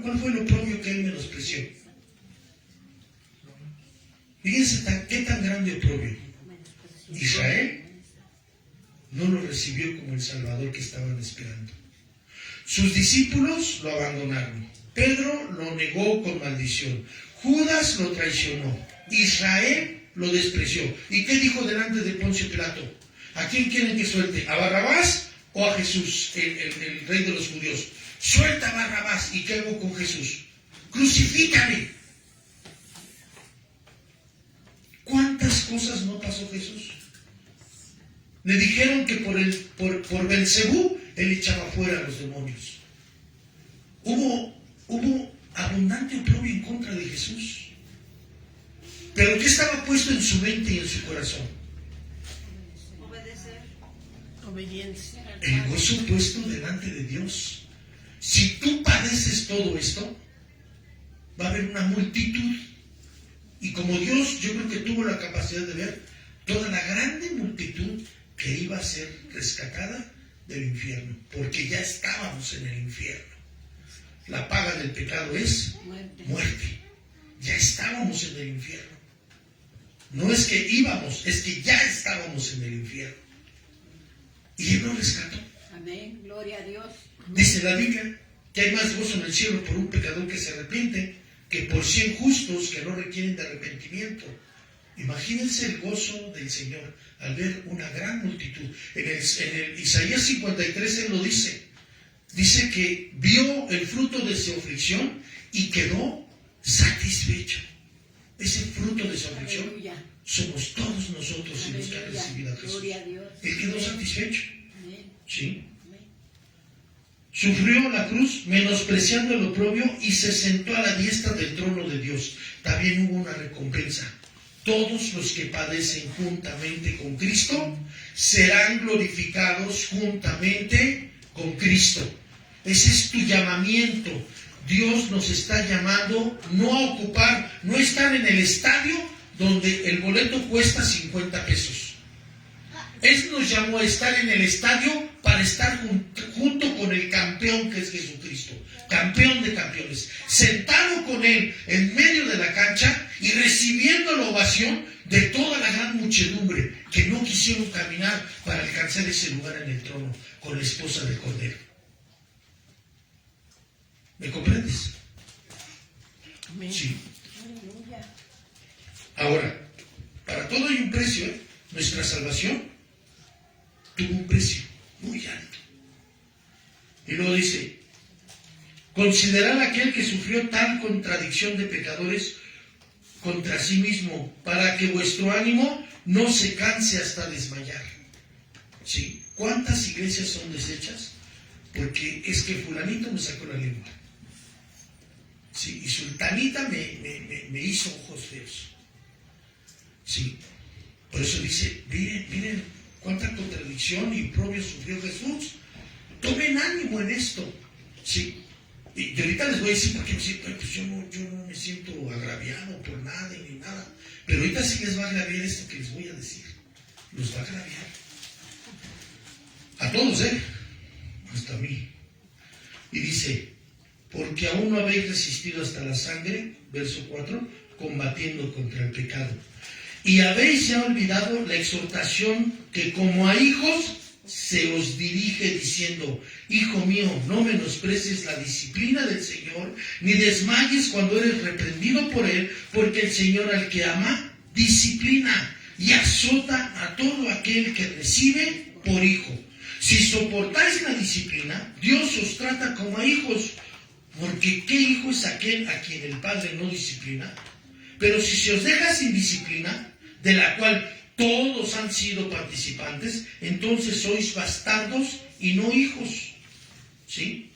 ¿Cuál fue el oprobio que él menospreció? Fíjense qué tan grande oprobio. Israel no lo recibió como el Salvador que estaban esperando. Sus discípulos lo abandonaron. Pedro lo negó con maldición. Judas lo traicionó. Israel lo despreció. ¿Y qué dijo delante de Poncio Pilato? ¿A quién quieren que suelte? ¿A Barrabás o a Jesús, el rey de los judíos? Suelta a Barrabás. ¿Y qué hago con Jesús? Crucifícame. ¿Cuántas cosas no pasó Jesús? Le dijeron que por Belcebú él echaba fuera a los demonios. Hubo abundante oprobio en contra de Jesús. Pero ¿qué estaba puesto en su mente y en su corazón? Obedecer. Obediencia. El gozo puesto delante de Dios. Si tú padeces todo esto, va a haber una multitud. Y como Dios, yo creo que tuvo la capacidad de ver toda la grande multitud que iba a ser rescatada del infierno, porque ya estábamos en el infierno. La paga del pecado es muerte. Ya estábamos en el infierno. No es que íbamos, es que ya estábamos en el infierno. Y Él nos rescató. Amén, gloria a Dios. Dice la Biblia que hay más gozo en el cielo por un pecador que se arrepiente que por 100 justos que no requieren de arrepentimiento. Imagínense el gozo del Señor al ver una gran multitud. En el Isaías 53 Él lo dice. Dice que vio el fruto de su aflicción y quedó satisfecho. Ese fruto de su aflicción somos todos nosotros y los que han recibido a Jesús. Él quedó satisfecho. ¿Sí? Sufrió la cruz, menospreciando el oprobio, y se sentó a la diestra del trono de Dios. También hubo una recompensa. Todos los que padecen juntamente con Cristo serán glorificados juntamente con Cristo. Ese es tu llamamiento. Dios nos está llamando no a ocupar, no estar en el estadio donde el boleto cuesta 50 pesos. Él nos llamó a estar en el estadio para estar junto con el campeón que es Jesucristo, campeón de campeones, sentado con Él en medio de la cancha y recibiendo la ovación de toda la gran muchedumbre que no quisieron caminar para alcanzar ese lugar en el trono con la esposa del Cordero. ¿Me comprendes? Amén. Sí. Ahora, para todo hay un precio, ¿eh? Nuestra salvación tuvo un precio muy alto. Y luego dice, considerad aquel que sufrió tal contradicción de pecadores contra sí mismo, para que vuestro ánimo no se canse hasta desmayar. ¿Sí? ¿Cuántas iglesias son deshechas? Porque es que fulanito me sacó la lengua. Sí, y Sultanita me hizo ojos feos. Sí, por eso dice, miren cuánta contradicción y propio sufrió Jesús. Tomen ánimo en esto. Sí, y ahorita les voy a decir porque pues yo no me siento agraviado por nada ni nada. Pero ahorita sí les va a agraviar esto que les voy a decir. Los va a agraviar. A todos, hasta a mí. Y dice, porque aún no habéis resistido hasta la sangre, verso 4, combatiendo contra el pecado. Y habéis ya olvidado la exhortación que como a hijos se os dirige diciendo, hijo mío, no menosprecies la disciplina del Señor, ni desmayes cuando eres reprendido por Él, porque el Señor al que ama, disciplina y azota a todo aquel que recibe por hijo. Si soportáis la disciplina, Dios os trata como a hijos, porque ¿qué hijo es aquel a quien el Padre no disciplina? Pero si se os deja sin disciplina, de la cual todos han sido participantes, entonces sois bastardos y no hijos. ¿Sí?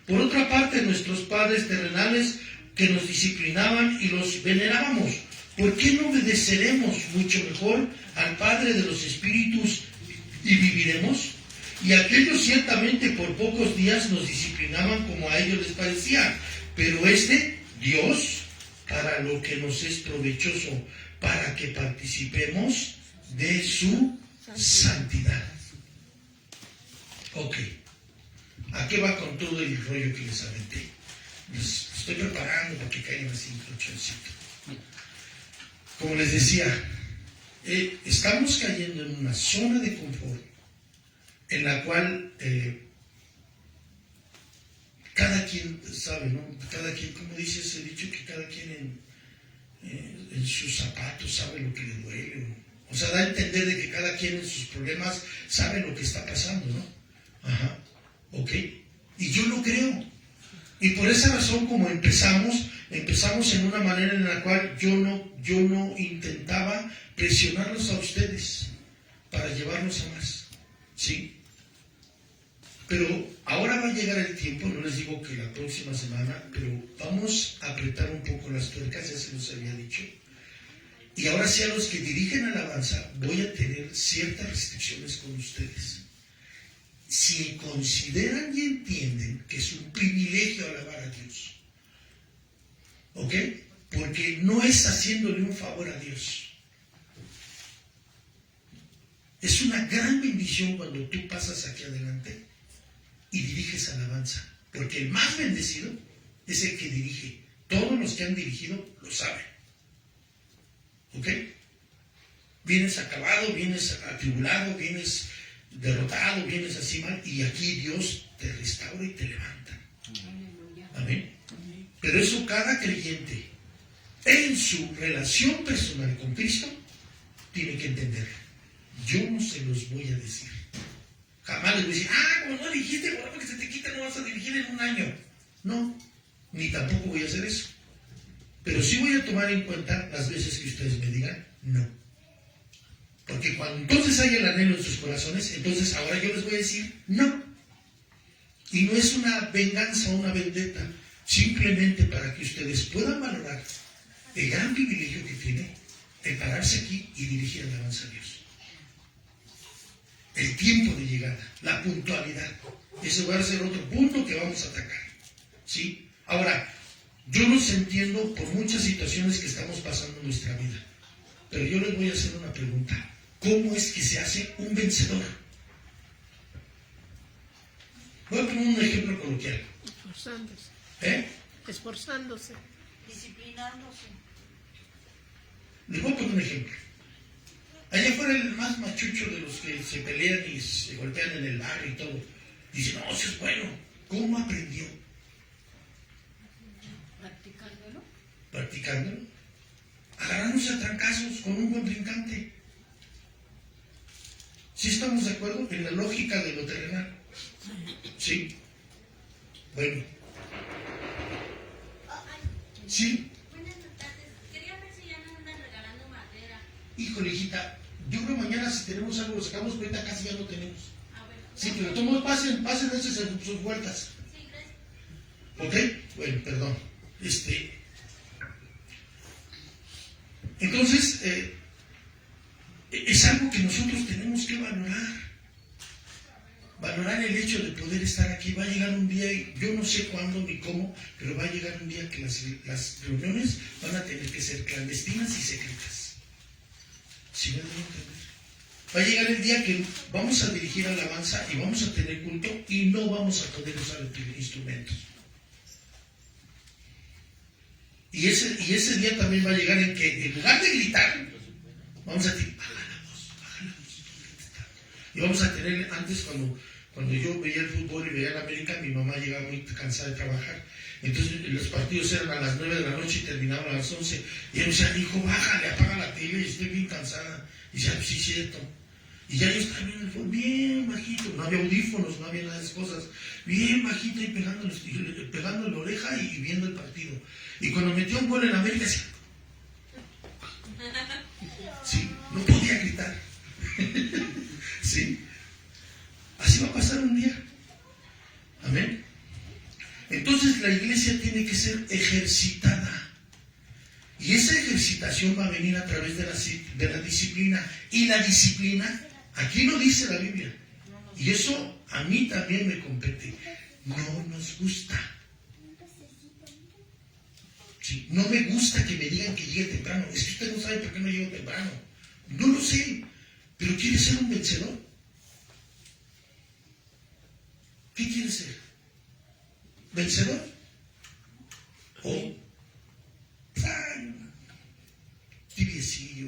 Por otra parte, nuestros padres terrenales que nos disciplinaban y los venerábamos, ¿por qué no obedeceremos mucho mejor al Padre de los Espíritus y viviremos? Y aquellos ciertamente por pocos días nos disciplinaban como a ellos les parecía, pero Dios, para lo que nos es provechoso, para que participemos de su santidad. Ok, ¿a qué va con todo el rollo que les aventé? Les estoy preparando para que caigan así en colchoncito. Como les decía, estamos cayendo en una zona de confort en la cual cada quien sabe, ¿no? Cada quien, como dice ese dicho, que cada quien en sus zapatos sabe lo que le duele. O sea, da a entender de que cada quien en sus problemas sabe lo que está pasando, ¿no? Ajá, ok. Y yo lo creo. Y por esa razón, como empezamos en una manera en la cual yo no intentaba presionarlos a ustedes para llevarlos a más, ¿sí? Pero ahora va a llegar el tiempo, no les digo que la próxima semana, pero vamos a apretar un poco las tuercas, ya se los había dicho. Y ahora sí, a los que dirigen alabanza, voy a tener ciertas restricciones con ustedes. Si consideran y entienden que es un privilegio alabar a Dios, ¿ok? Porque no es haciéndole un favor a Dios. Es una gran bendición cuando tú pasas aquí adelante y diriges alabanza, porque el más bendecido es el que dirige. Todos los que han dirigido lo saben. ¿Ok? Vienes acabado, vienes atribulado, vienes derrotado, vienes así mal, y aquí Dios te restaura y te levanta. Amén. Pero eso cada creyente en su relación personal con Cristo tiene que entender. Yo no se los voy a decir. Jamás les voy a decir, como no dijiste, bueno, porque se te quita, no vas a dirigir en un año. No, ni tampoco voy a hacer eso. Pero sí voy a tomar en cuenta las veces que ustedes me digan no. Porque cuando entonces haya el anhelo en sus corazones, entonces ahora yo les voy a decir no. Y no es una venganza o una vendetta, simplemente para que ustedes puedan valorar el gran privilegio que tiene el pararse aquí y dirigir alabanza a Dios. El tiempo de llegada, la puntualidad. Ese va a ser otro punto que vamos a atacar. ¿Sí? Ahora, yo los entiendo por muchas situaciones que estamos pasando en nuestra vida. Pero yo les voy a hacer una pregunta. ¿Cómo es que se hace un vencedor? Voy a poner un ejemplo coloquial. Esforzándose. Esforzándose. Disciplinándose. Les voy a poner un ejemplo. Allá afuera el más machucho de los que se pelean y se golpean en el barrio y todo. Dice, no, eso es bueno. ¿Cómo aprendió? Practicándolo. Practicándolo. Agarrándose a trancazos con un contrincante. ¿Sí estamos de acuerdo? En la lógica de lo terrenal. ¿Sí? Bueno. ¿Sí? Buenas tardes. Quería ver si ya nos andan regalando madera. Híjole, hijita, yo creo mañana si tenemos algo lo sacamos, pero ahorita casi ya no tenemos. A ver. Sí, pero todos pasen, échense sus vueltas. Sí, gracias. ¿Ok? Bueno, perdón. Entonces, es algo que nosotros tenemos que valorar el hecho de poder estar aquí. Va a llegar un día, y yo no sé cuándo ni cómo, pero va a llegar un día que las reuniones van a tener que ser clandestinas y secretas. ¿Sí me deben entender? Va a llegar el día que vamos a dirigir alabanza y vamos a tener culto y no vamos a poder usar instrumentos. Y ese día también va a llegar en que en lugar de gritar, vamos a decir, baja la voz. Y vamos a tener, antes cuando yo veía el fútbol y veía la América, mi mamá llegaba muy cansada de trabajar. Entonces los partidos eran a las 9 de la noche y terminaban a las 11. Y ella me decía, hijo, bájale, apaga la tele, estoy bien cansada. Y decía, sí, cierto. Y ya yo estaba viendo el fútbol bien bajito, no había audífonos, no había nada de esas cosas, bien bajito y pegando la oreja y viendo el partido. Y cuando metió un gol en América, decía, sí, no podía gritar. Sí, así va a pasar un día. Amén. Entonces la iglesia tiene que ser ejercitada. Y esa ejercitación va a venir a través de la disciplina. Y la disciplina, aquí lo dice la Biblia. Y eso a mí también me compete. No nos gusta. Sí, no me gusta que me digan que llegue temprano. Es que usted no sabe por qué no llego temprano. No lo sé. Pero ¿quiere ser un vencedor? ¿Qué quiere ser? ¿Vencedor? ¿O tibiecillo?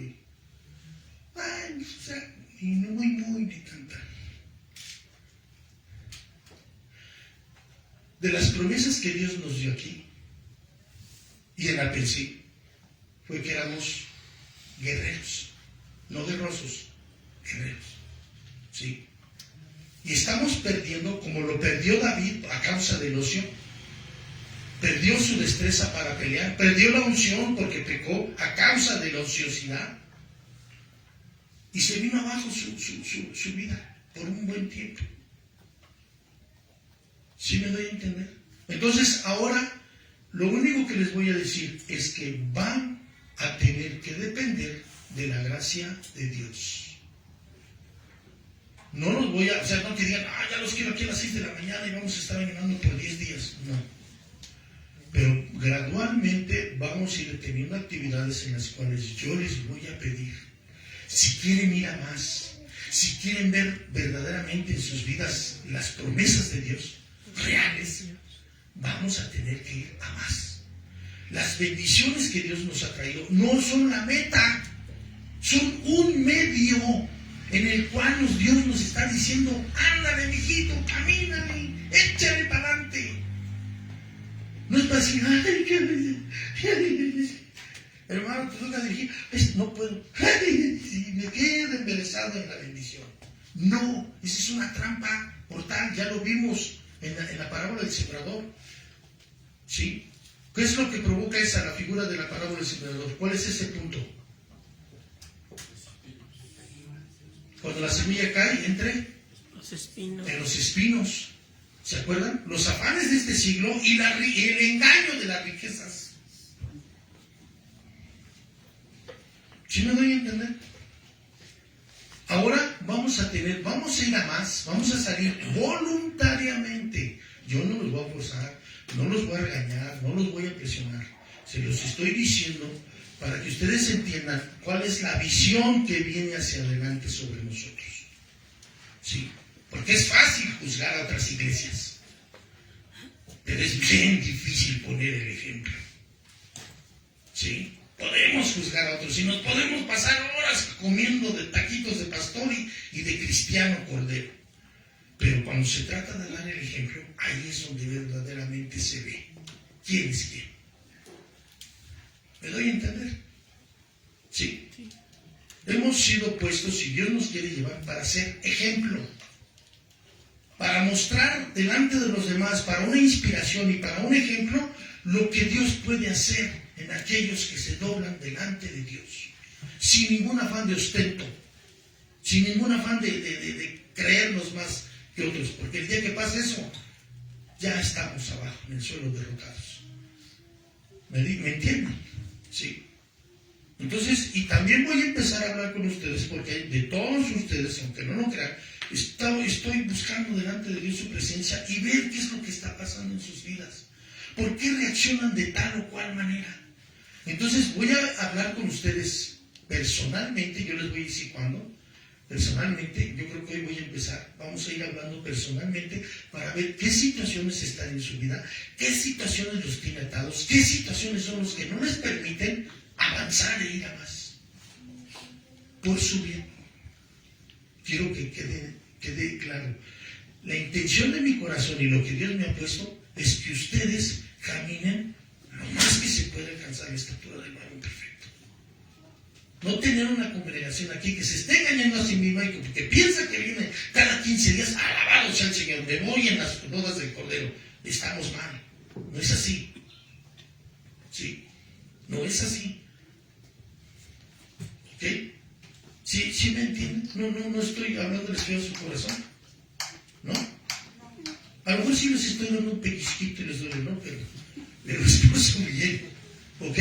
O sea, y no muy ni tanta. De las promesas que Dios nos dio aquí y en Alpensí fue que éramos guerreros, no guerrosos, guerreros. ¿Sí? Y estamos perdiendo, como lo perdió David a causa del ocio, perdió su destreza para pelear, perdió la unción porque pecó a causa de la ociosidad y se vino abajo su vida por un buen tiempo. ¿Sí me doy a entender? Entonces ahora lo único que les voy a decir es que van a tener que depender de la gracia de Dios. No los voy a, o sea, no que digan, ya los quiero aquí a las 6 de la mañana y vamos a estar ayunando por 10 días. No. Pero gradualmente vamos a ir teniendo actividades en las cuales yo les voy a pedir, si quieren ir a más, si quieren ver verdaderamente en sus vidas las promesas de Dios reales, vamos a tener que ir a más. Las bendiciones que Dios nos ha traído no son la meta, son un medio en el cual Dios nos está diciendo, ándale, mijito, camínale, échale para adelante. No es para decir, ay, qué hermano, te toca dirigir, no puedo, y me quedo embelesado en la bendición. No, esa es una trampa mortal, ya lo vimos en la parábola del sembrador. ¿Sí? ¿Qué es lo que provoca la figura de la parábola del sembrador? ¿Cuál es ese punto? Cuando la semilla cae entre los espinos. En los espinos. ¿Se acuerdan? Los afanes de este siglo y el engaño de las riquezas. ¿Sí me doy a entender? Ahora vamos a ir a más, vamos a salir voluntariamente. Yo no los voy a forzar, no los voy a regañar, no los voy a presionar. Se los estoy diciendo para que ustedes entiendan cuál es la visión que viene hacia adelante sobre nosotros. Sí, porque es fácil juzgar a otras iglesias, pero es bien difícil poner el ejemplo. Sí, podemos juzgar a otros y nos podemos pasar horas comiendo de taquitos de pastor y de cristiano cordero. Pero cuando se trata de dar el ejemplo, ahí es donde verdaderamente se ve quién es quién. ¿Me doy a entender? Sí. Hemos sido puestos, y Dios nos quiere llevar, para ser ejemplo, para mostrar delante de los demás, para una inspiración y para un ejemplo, lo que Dios puede hacer en aquellos que se doblan delante de Dios, sin ningún afán de ostento, sin ningún afán de creernos más que otros, porque el día que pase eso, ya estamos abajo, en el suelo, derrotados. ¿Me entienden? Sí. Entonces, y también voy a empezar a hablar con ustedes, porque de todos ustedes, aunque no lo crean, estoy buscando delante de Dios su presencia y ver qué es lo que está pasando en sus vidas. ¿Por qué reaccionan de tal o cual manera? Entonces, voy a hablar con ustedes personalmente, yo les voy a decir cuándo. Personalmente, yo creo que hoy voy a empezar, vamos a ir hablando personalmente para ver qué situaciones están en su vida, qué situaciones los tienen atados, qué situaciones son los que no les permiten avanzar e ir a más. Por su bien. Quiero que quede claro. La intención de mi corazón y lo que Dios me ha puesto es que ustedes caminen lo más que se pueda alcanzar la estatura del varón perfecto. No tener una congregación aquí que se esté engañando a sí misma y que piensa que viene cada 15 días, alabado sea el Señor, me voy en las bodas del Cordero. Estamos mal. No es así. Sí. No es así. ¿Ok? ¿Sí me entienden? No estoy hablando de su corazón. ¿No? A lo mejor sí les estoy dando un pellizquito y les duele, ¿no? Pero es por su bien. ¿Ok?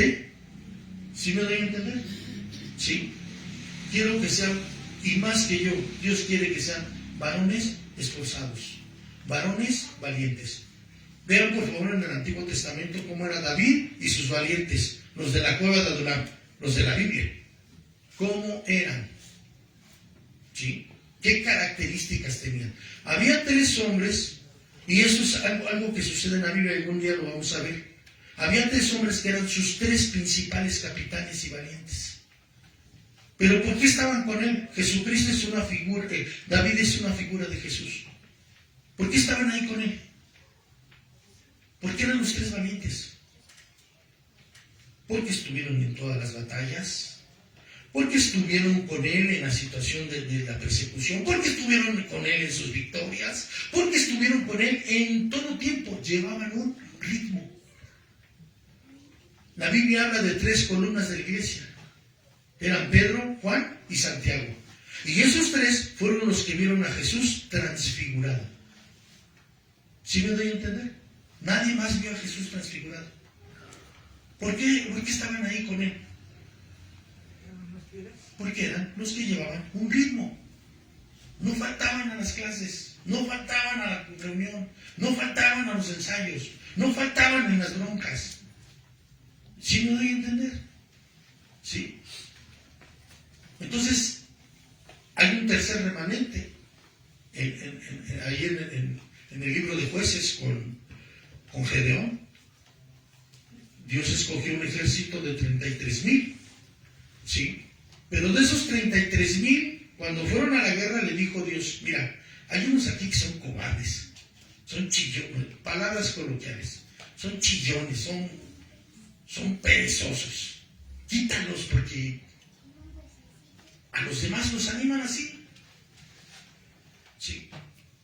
¿Sí me doy a entender? Sí. Quiero que sean, y más que yo, Dios quiere que sean varones esforzados, varones valientes. Vean por favor en el Antiguo Testamento cómo era David y sus valientes, los de la cueva de Adulam, los de la Biblia. ¿Cómo eran? ¿Sí? ¿Qué características tenían? Había 3 hombres, y eso es algo que sucede en la Biblia, algún día lo vamos a ver. Había 3 hombres que eran sus 3 principales capitanes y valientes. ¿Pero por qué estaban con él? Jesucristo es una figura, David es una figura de Jesús. ¿Por qué estaban ahí con él? ¿Por qué eran los 3 valientes? Porque estuvieron en todas las batallas, porque estuvieron con él en la situación de la persecución, porque estuvieron con él en sus victorias, porque estuvieron con él en todo tiempo, llevaban un ritmo. La Biblia habla de 3 columnas de la iglesia. Eran Pedro, Juan y Santiago. Y esos 3 fueron los que vieron a Jesús transfigurado. ¿Sí me doy a entender? Nadie más vio a Jesús transfigurado. ¿Por qué estaban ahí con él? Porque eran los que llevaban un ritmo. No faltaban a las clases, no faltaban a la reunión, no faltaban a los ensayos, no faltaban en las broncas. ¿Sí me doy a entender? Sí. Entonces, hay un tercer remanente ahí en el libro de Jueces con Gedeón. Dios escogió un ejército de 33,000, ¿sí? Pero de esos 33,000, cuando fueron a la guerra, le dijo Dios: mira, hay unos aquí que son cobardes, son chillones, palabras coloquiales, son chillones, son perezosos. Quítalos porque a los demás los animan así. Sí.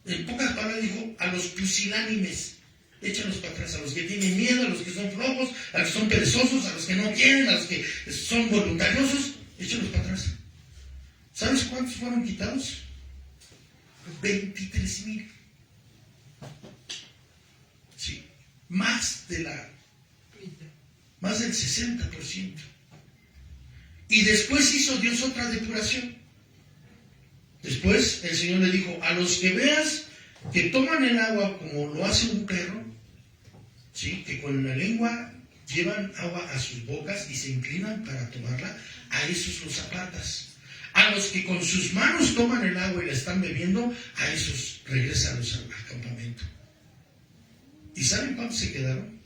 En pocas palabras dijo: a los pusilánimes, échalos para atrás, a los que tienen miedo, a los que son flojos, a los que son perezosos, a los que no quieren, a los que son voluntariosos, échalos para atrás. ¿Sabes cuántos fueron quitados? 23,000. Sí. Más del 60%. Y después hizo Dios otra depuración. Después el Señor le dijo: a los que veas que toman el agua como lo hace un perro, ¿sí? Que con la lengua llevan agua a sus bocas y se inclinan para tomarla, a esos los apartas. A los que con sus manos toman el agua y la están bebiendo, a esos regrésalos al campamento. ¿Y saben cuántos se quedaron?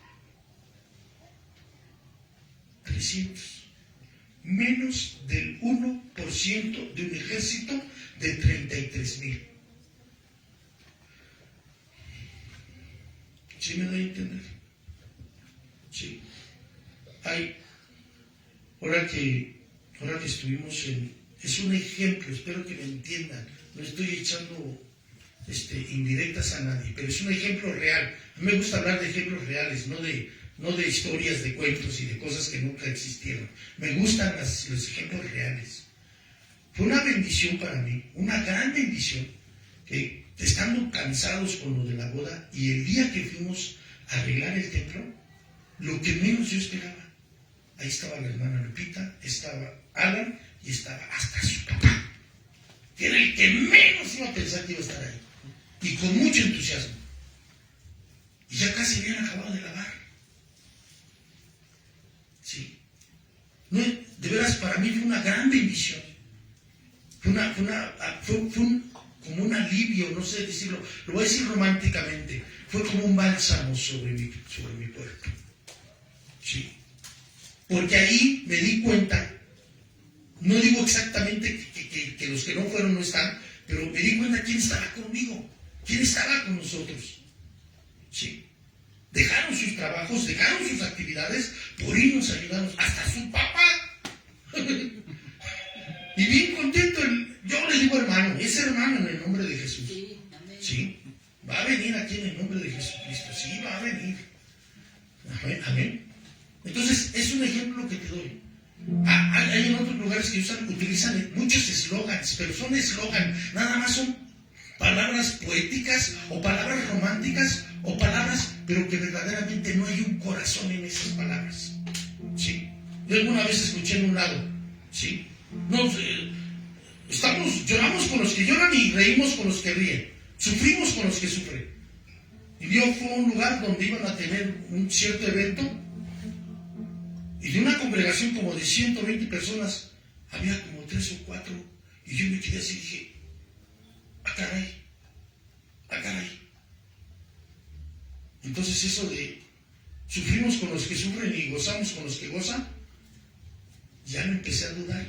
300. Menos del 1% de un ejército de 33,000. ¿Sí me doy a entender? Sí. Ahora que estuvimos es un ejemplo, espero que me entiendan. No estoy echando indirectas a nadie, pero es un ejemplo real. A mí me gusta hablar de ejemplos reales, no de historias, de cuentos y de cosas que nunca existieron. Me gustan los ejemplos reales. Fue una bendición para mí, una gran bendición, que estando cansados con lo de la boda, y el día que fuimos a arreglar el templo, lo que menos yo esperaba. Ahí estaba la hermana Lupita, estaba Alan y estaba hasta su papá, que era el que menos iba a pensar que iba a estar ahí, y con mucho entusiasmo. Y ya casi habían acabado de lavar. Sí. No, de veras, para mí fue una gran bendición. Fue como un alivio, no sé decirlo, lo voy a decir románticamente. Fue como un bálsamo sobre mi cuerpo. Sí. Porque ahí me di cuenta, no digo exactamente que los que no fueron no están, pero me di cuenta quién estaba conmigo, quién estaba con nosotros. Sí. Dejaron sus trabajos, dejaron sus actividades por irnos a ayudarnos, hasta su papá. Y bien contento, yo le digo hermano, es hermano en el nombre de Jesús. Sí, va a venir aquí en el nombre de Jesucristo, sí, va a venir. Amén. Entonces, es un ejemplo que te doy. Hay en otros lugares que utilizan muchos eslogans, pero son eslogans, nada más son palabras poéticas o palabras románticas o palabras, pero que verdaderamente no hay un corazón en esas palabras. ¿Sí? Yo alguna vez escuché en un lado, ¿sí? Lloramos con los que lloran y reímos con los que ríen, sufrimos con los que sufren. Y Dios fue a un lugar donde iban a tener un cierto evento, y de una congregación como de 120 personas, había como 3 o 4, y yo me quedé así y dije, ¡ah, caray! ¡Ah, caray! Entonces eso de sufrimos con los que sufren y gozamos con los que gozan, ya me empecé a dudar.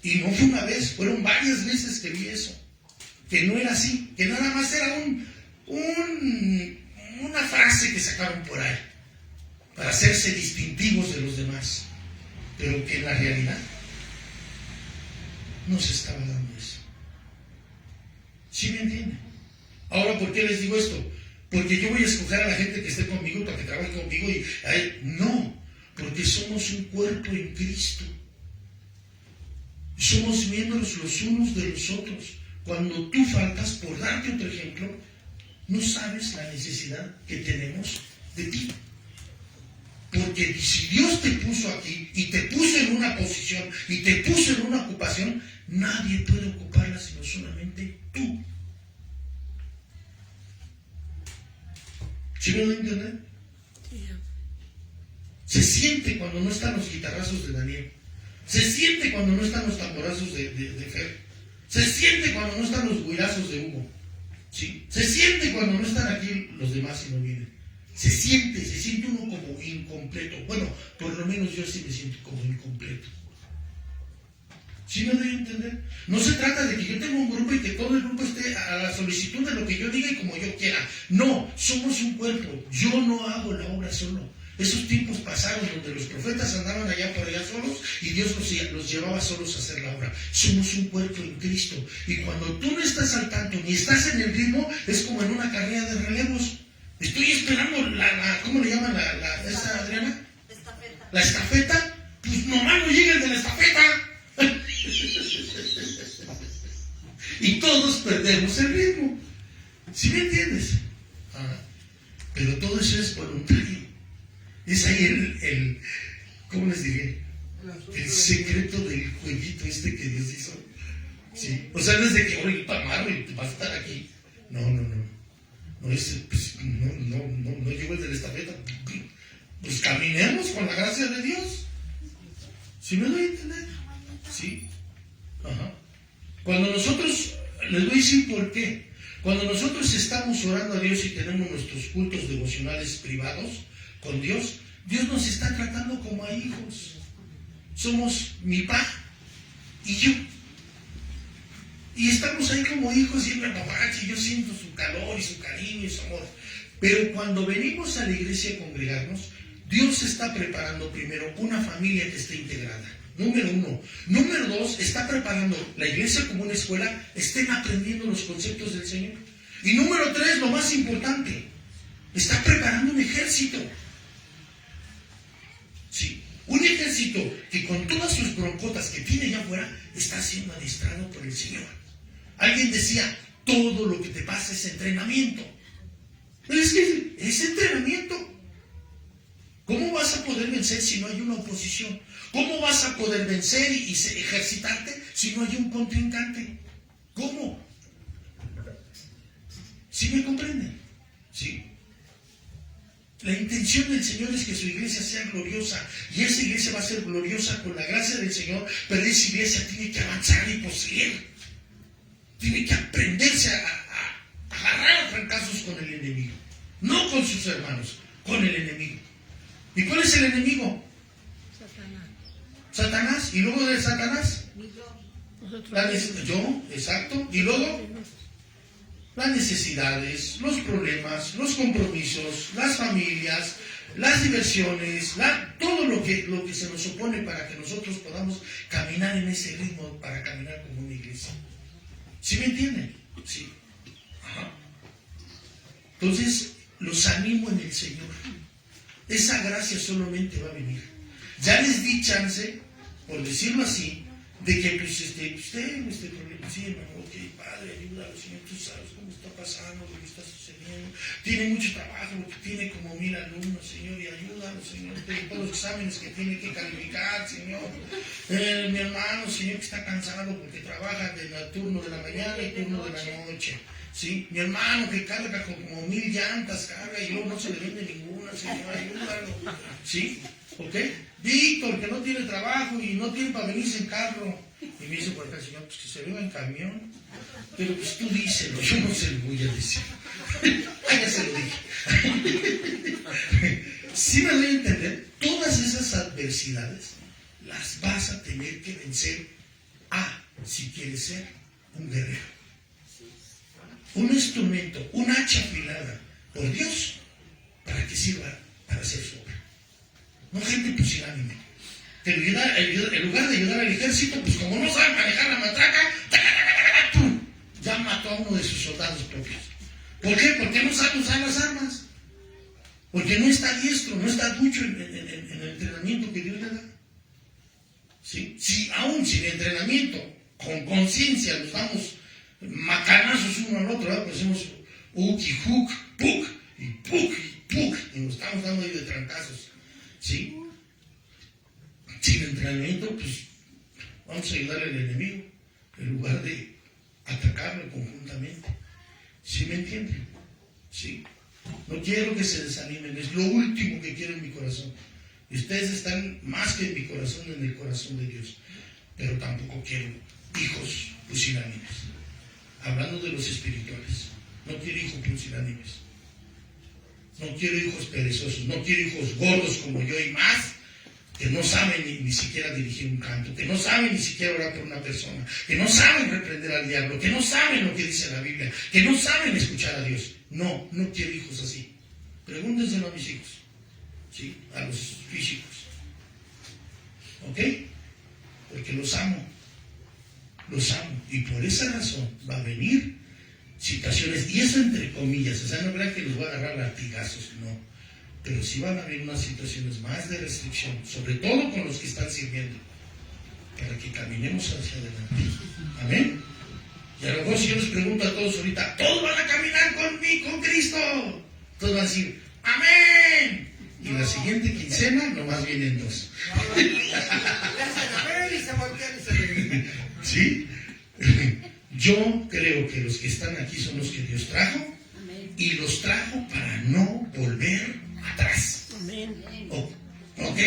Y no fue una vez, fueron varias veces que vi eso, que no era así, que nada más era una frase que sacaron por ahí, para hacerse distintivos de los demás, pero que en la realidad no se estaba dando eso. ¿Sí me entienden? Ahora, ¿por qué les digo esto? Porque yo voy a escoger a la gente que esté conmigo para que trabaje conmigo no, porque somos un cuerpo en Cristo. Somos miembros los unos de los otros. Cuando tú faltas, por darte otro ejemplo, no sabes la necesidad que tenemos de ti. Porque si Dios te puso aquí y te puso en una posición y te puso en una ocupación, nadie puede ocuparla sino solamente tú. ¿Sí me lo entienden? Se siente cuando no están los guitarrazos de Daniel. Se siente cuando no están los tamborazos de Fer. Se siente cuando no están los guirazos de Hugo. ¿Sí? Se siente cuando no están aquí los demás y no vienen. Se siente uno como incompleto. Bueno, por lo menos yo sí me siento como incompleto. ¿Sí me doy a entender? No se trata de que yo tenga un grupo y que todo el grupo esté a la solicitud de lo que yo diga y como yo quiera. No, somos un cuerpo. Yo no hago la obra solo. Esos tiempos pasaron donde los profetas andaban allá por allá solos y Dios los llevaba solos a hacer la obra. Somos un cuerpo en Cristo. Y cuando tú no estás al tanto ni estás en el ritmo, es como en una carrera de relevos. Estoy esperando ¿cómo le llaman esa Adriana? Estafeta. La estafeta. Pues nomás no llega el de la estafeta. Y todos perdemos el ritmo. ¿Sí me entiendes? Pero todo eso es voluntario. Es ahí ¿cómo les diré? El secreto del jueguito que Dios hizo. ¿Sí? O sea, no es de que hoy amarro y vas a estar aquí. No. No llegó el de la estafeta. Pues caminemos con la gracia de Dios. ¿Sí me doy a entender? Sí. Cuando nosotros, les voy a decir por qué. Cuando nosotros estamos orando a Dios y tenemos nuestros cultos devocionales privados con Dios, Dios nos está tratando como a hijos. Somos mi papá y yo. Y estamos ahí como hijos y y yo siento su calor y su cariño y su amor. Pero cuando venimos a la iglesia a congregarnos, Dios está preparando primero una familia que esté integrada. Número 1. Número 2, está preparando la iglesia como una escuela, estén aprendiendo los conceptos del Señor. Y número 3, lo más importante, está preparando un ejército. Sí, un ejército que con todas sus broncotas que tiene allá afuera, está siendo adiestrado por el Señor. Alguien decía, todo lo que te pasa es entrenamiento. Pero es que es entrenamiento. ¿Cómo vas a poder vencer si no hay una oposición? ¿Cómo vas a poder vencer y ejercitarte si no hay un contrincante? ¿Cómo? ¿Sí me comprenden? Sí. La intención del Señor es que su iglesia sea gloriosa, y esa iglesia va a ser gloriosa con la gracia del Señor, pero esa iglesia tiene que avanzar y poseer. Tiene que aprenderse a agarrar a trancazos con el enemigo. No con sus hermanos, con el enemigo. ¿Y cuál es el enemigo? Satanás. ¿Y luego de Satanás? Yo, exacto. Y luego las necesidades, los problemas, los compromisos, las familias, las diversiones, todo lo que se nos opone para que nosotros podamos caminar en ese ritmo, para caminar como una iglesia. ¿Sí me entienden? Sí. Ajá. Entonces, los animo en el Señor. Esa gracia solamente va a venir. Ya les di chance, por decirlo así, de que pues usted problema, sí, hermano, ok, Padre, ayúdalo, Señor, tú sabes cómo está pasando, lo que está sucediendo, tiene mucho trabajo, porque tiene como 1000 alumnos, Señor, y ayúdalo, Señor, todos los exámenes que tiene que calificar, Señor, mi hermano, Señor, que está cansado porque trabaja de turno de la mañana y turno de la noche, ¿sí? Mi hermano que carga con como 1000 llantas, carga y luego no se le vende ninguna, Señor, ayúdalo, ¿sí? ¿Ok? Víctor, que no tiene trabajo y no tiene para venirse en carro. Y me dice por acá el Señor, pues que se venga en camión. Pero pues tú díselo, yo no se lo voy a decir. Ya se lo dije. ¿Sí me doy a entender? Todas esas adversidades las vas a tener que vencer si quieres ser un guerrero. Un instrumento, un hacha afilada por Dios para que sirva para hacer su obra. No gente pusilánime. En lugar de ayudar al ejército, pues como no saben manejar la matraca, ya mató a uno de sus soldados propios. ¿Por qué? Porque no sabe usar las armas. Porque no está diestro, no está ducho en el entrenamiento que Dios le da. ¿Sí? Si aún sin entrenamiento, con conciencia, nos damos macanazos uno al otro, ¿verdad? Pues hacemos uk y hook, puk, y puk, y puk, y nos estamos dando ahí de trancazos. ¿Sí? Sin entrenamiento, pues vamos a ayudar al enemigo en lugar de atacarlo conjuntamente. ¿Sí me entienden? ¿Sí? No quiero que se desanimen, es lo último que quiero en mi corazón. Y ustedes están más que en mi corazón, en el corazón de Dios. Pero tampoco quiero hijos pusilánimes. Hablando de los espirituales, no quiero hijos pusilánimes. No quiero hijos perezosos, no quiero hijos gordos como yo y más, que no saben ni siquiera dirigir un canto, que no saben ni siquiera orar por una persona, que no saben reprender al diablo, que no saben lo que dice la Biblia, que no saben escuchar a Dios. No quiero hijos así. Pregúntenselo a mis hijos, ¿sí? A los físicos. ¿Ok? Porque los amo. Y por esa razón va a venir situaciones, y eso entre comillas, o sea, no crean que los voy a agarrar latigazos, no, pero sí van a haber unas situaciones más de restricción, sobre todo con los que están sirviendo, para que caminemos hacia adelante. Amén. Y a lo mejor si yo les pregunto a todos ahorita, ¿todos van a caminar con Cristo? Todos van a decir, ¡amén! Y la siguiente quincena nomás vienen 2. ¿Sí? Yo creo que los que están aquí son los que Dios trajo. Y los trajo para no volver atrás. ¿Ok?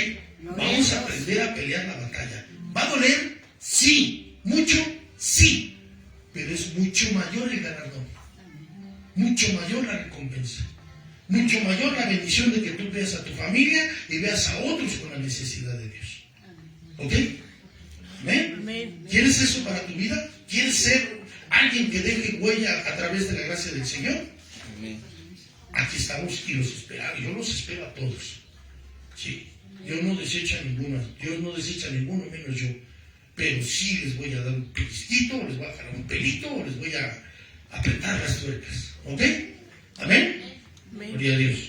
Vamos a aprender a pelear la batalla. ¿Va a doler? Sí. ¿Mucho? Sí. Pero es mucho mayor el galardón. Mucho mayor la recompensa. Mucho mayor la bendición de que tú veas a tu familia y veas a otros con la necesidad de Dios. ¿Ok? ¿Amén? ¿Quieres eso para tu vida? ¿Quieres ser alguien que deje huella a través de la gracia del Señor? Amén. Aquí estamos y los esperamos. Yo los espero a todos. Sí. Dios no desecha a ninguno. Dios no desecha a ninguno menos yo. Pero sí les voy a dar un pellizquito, o les voy a jalar un pelito, o les voy a apretar las tuercas. ¿Ok? Amén. Gloria a Dios.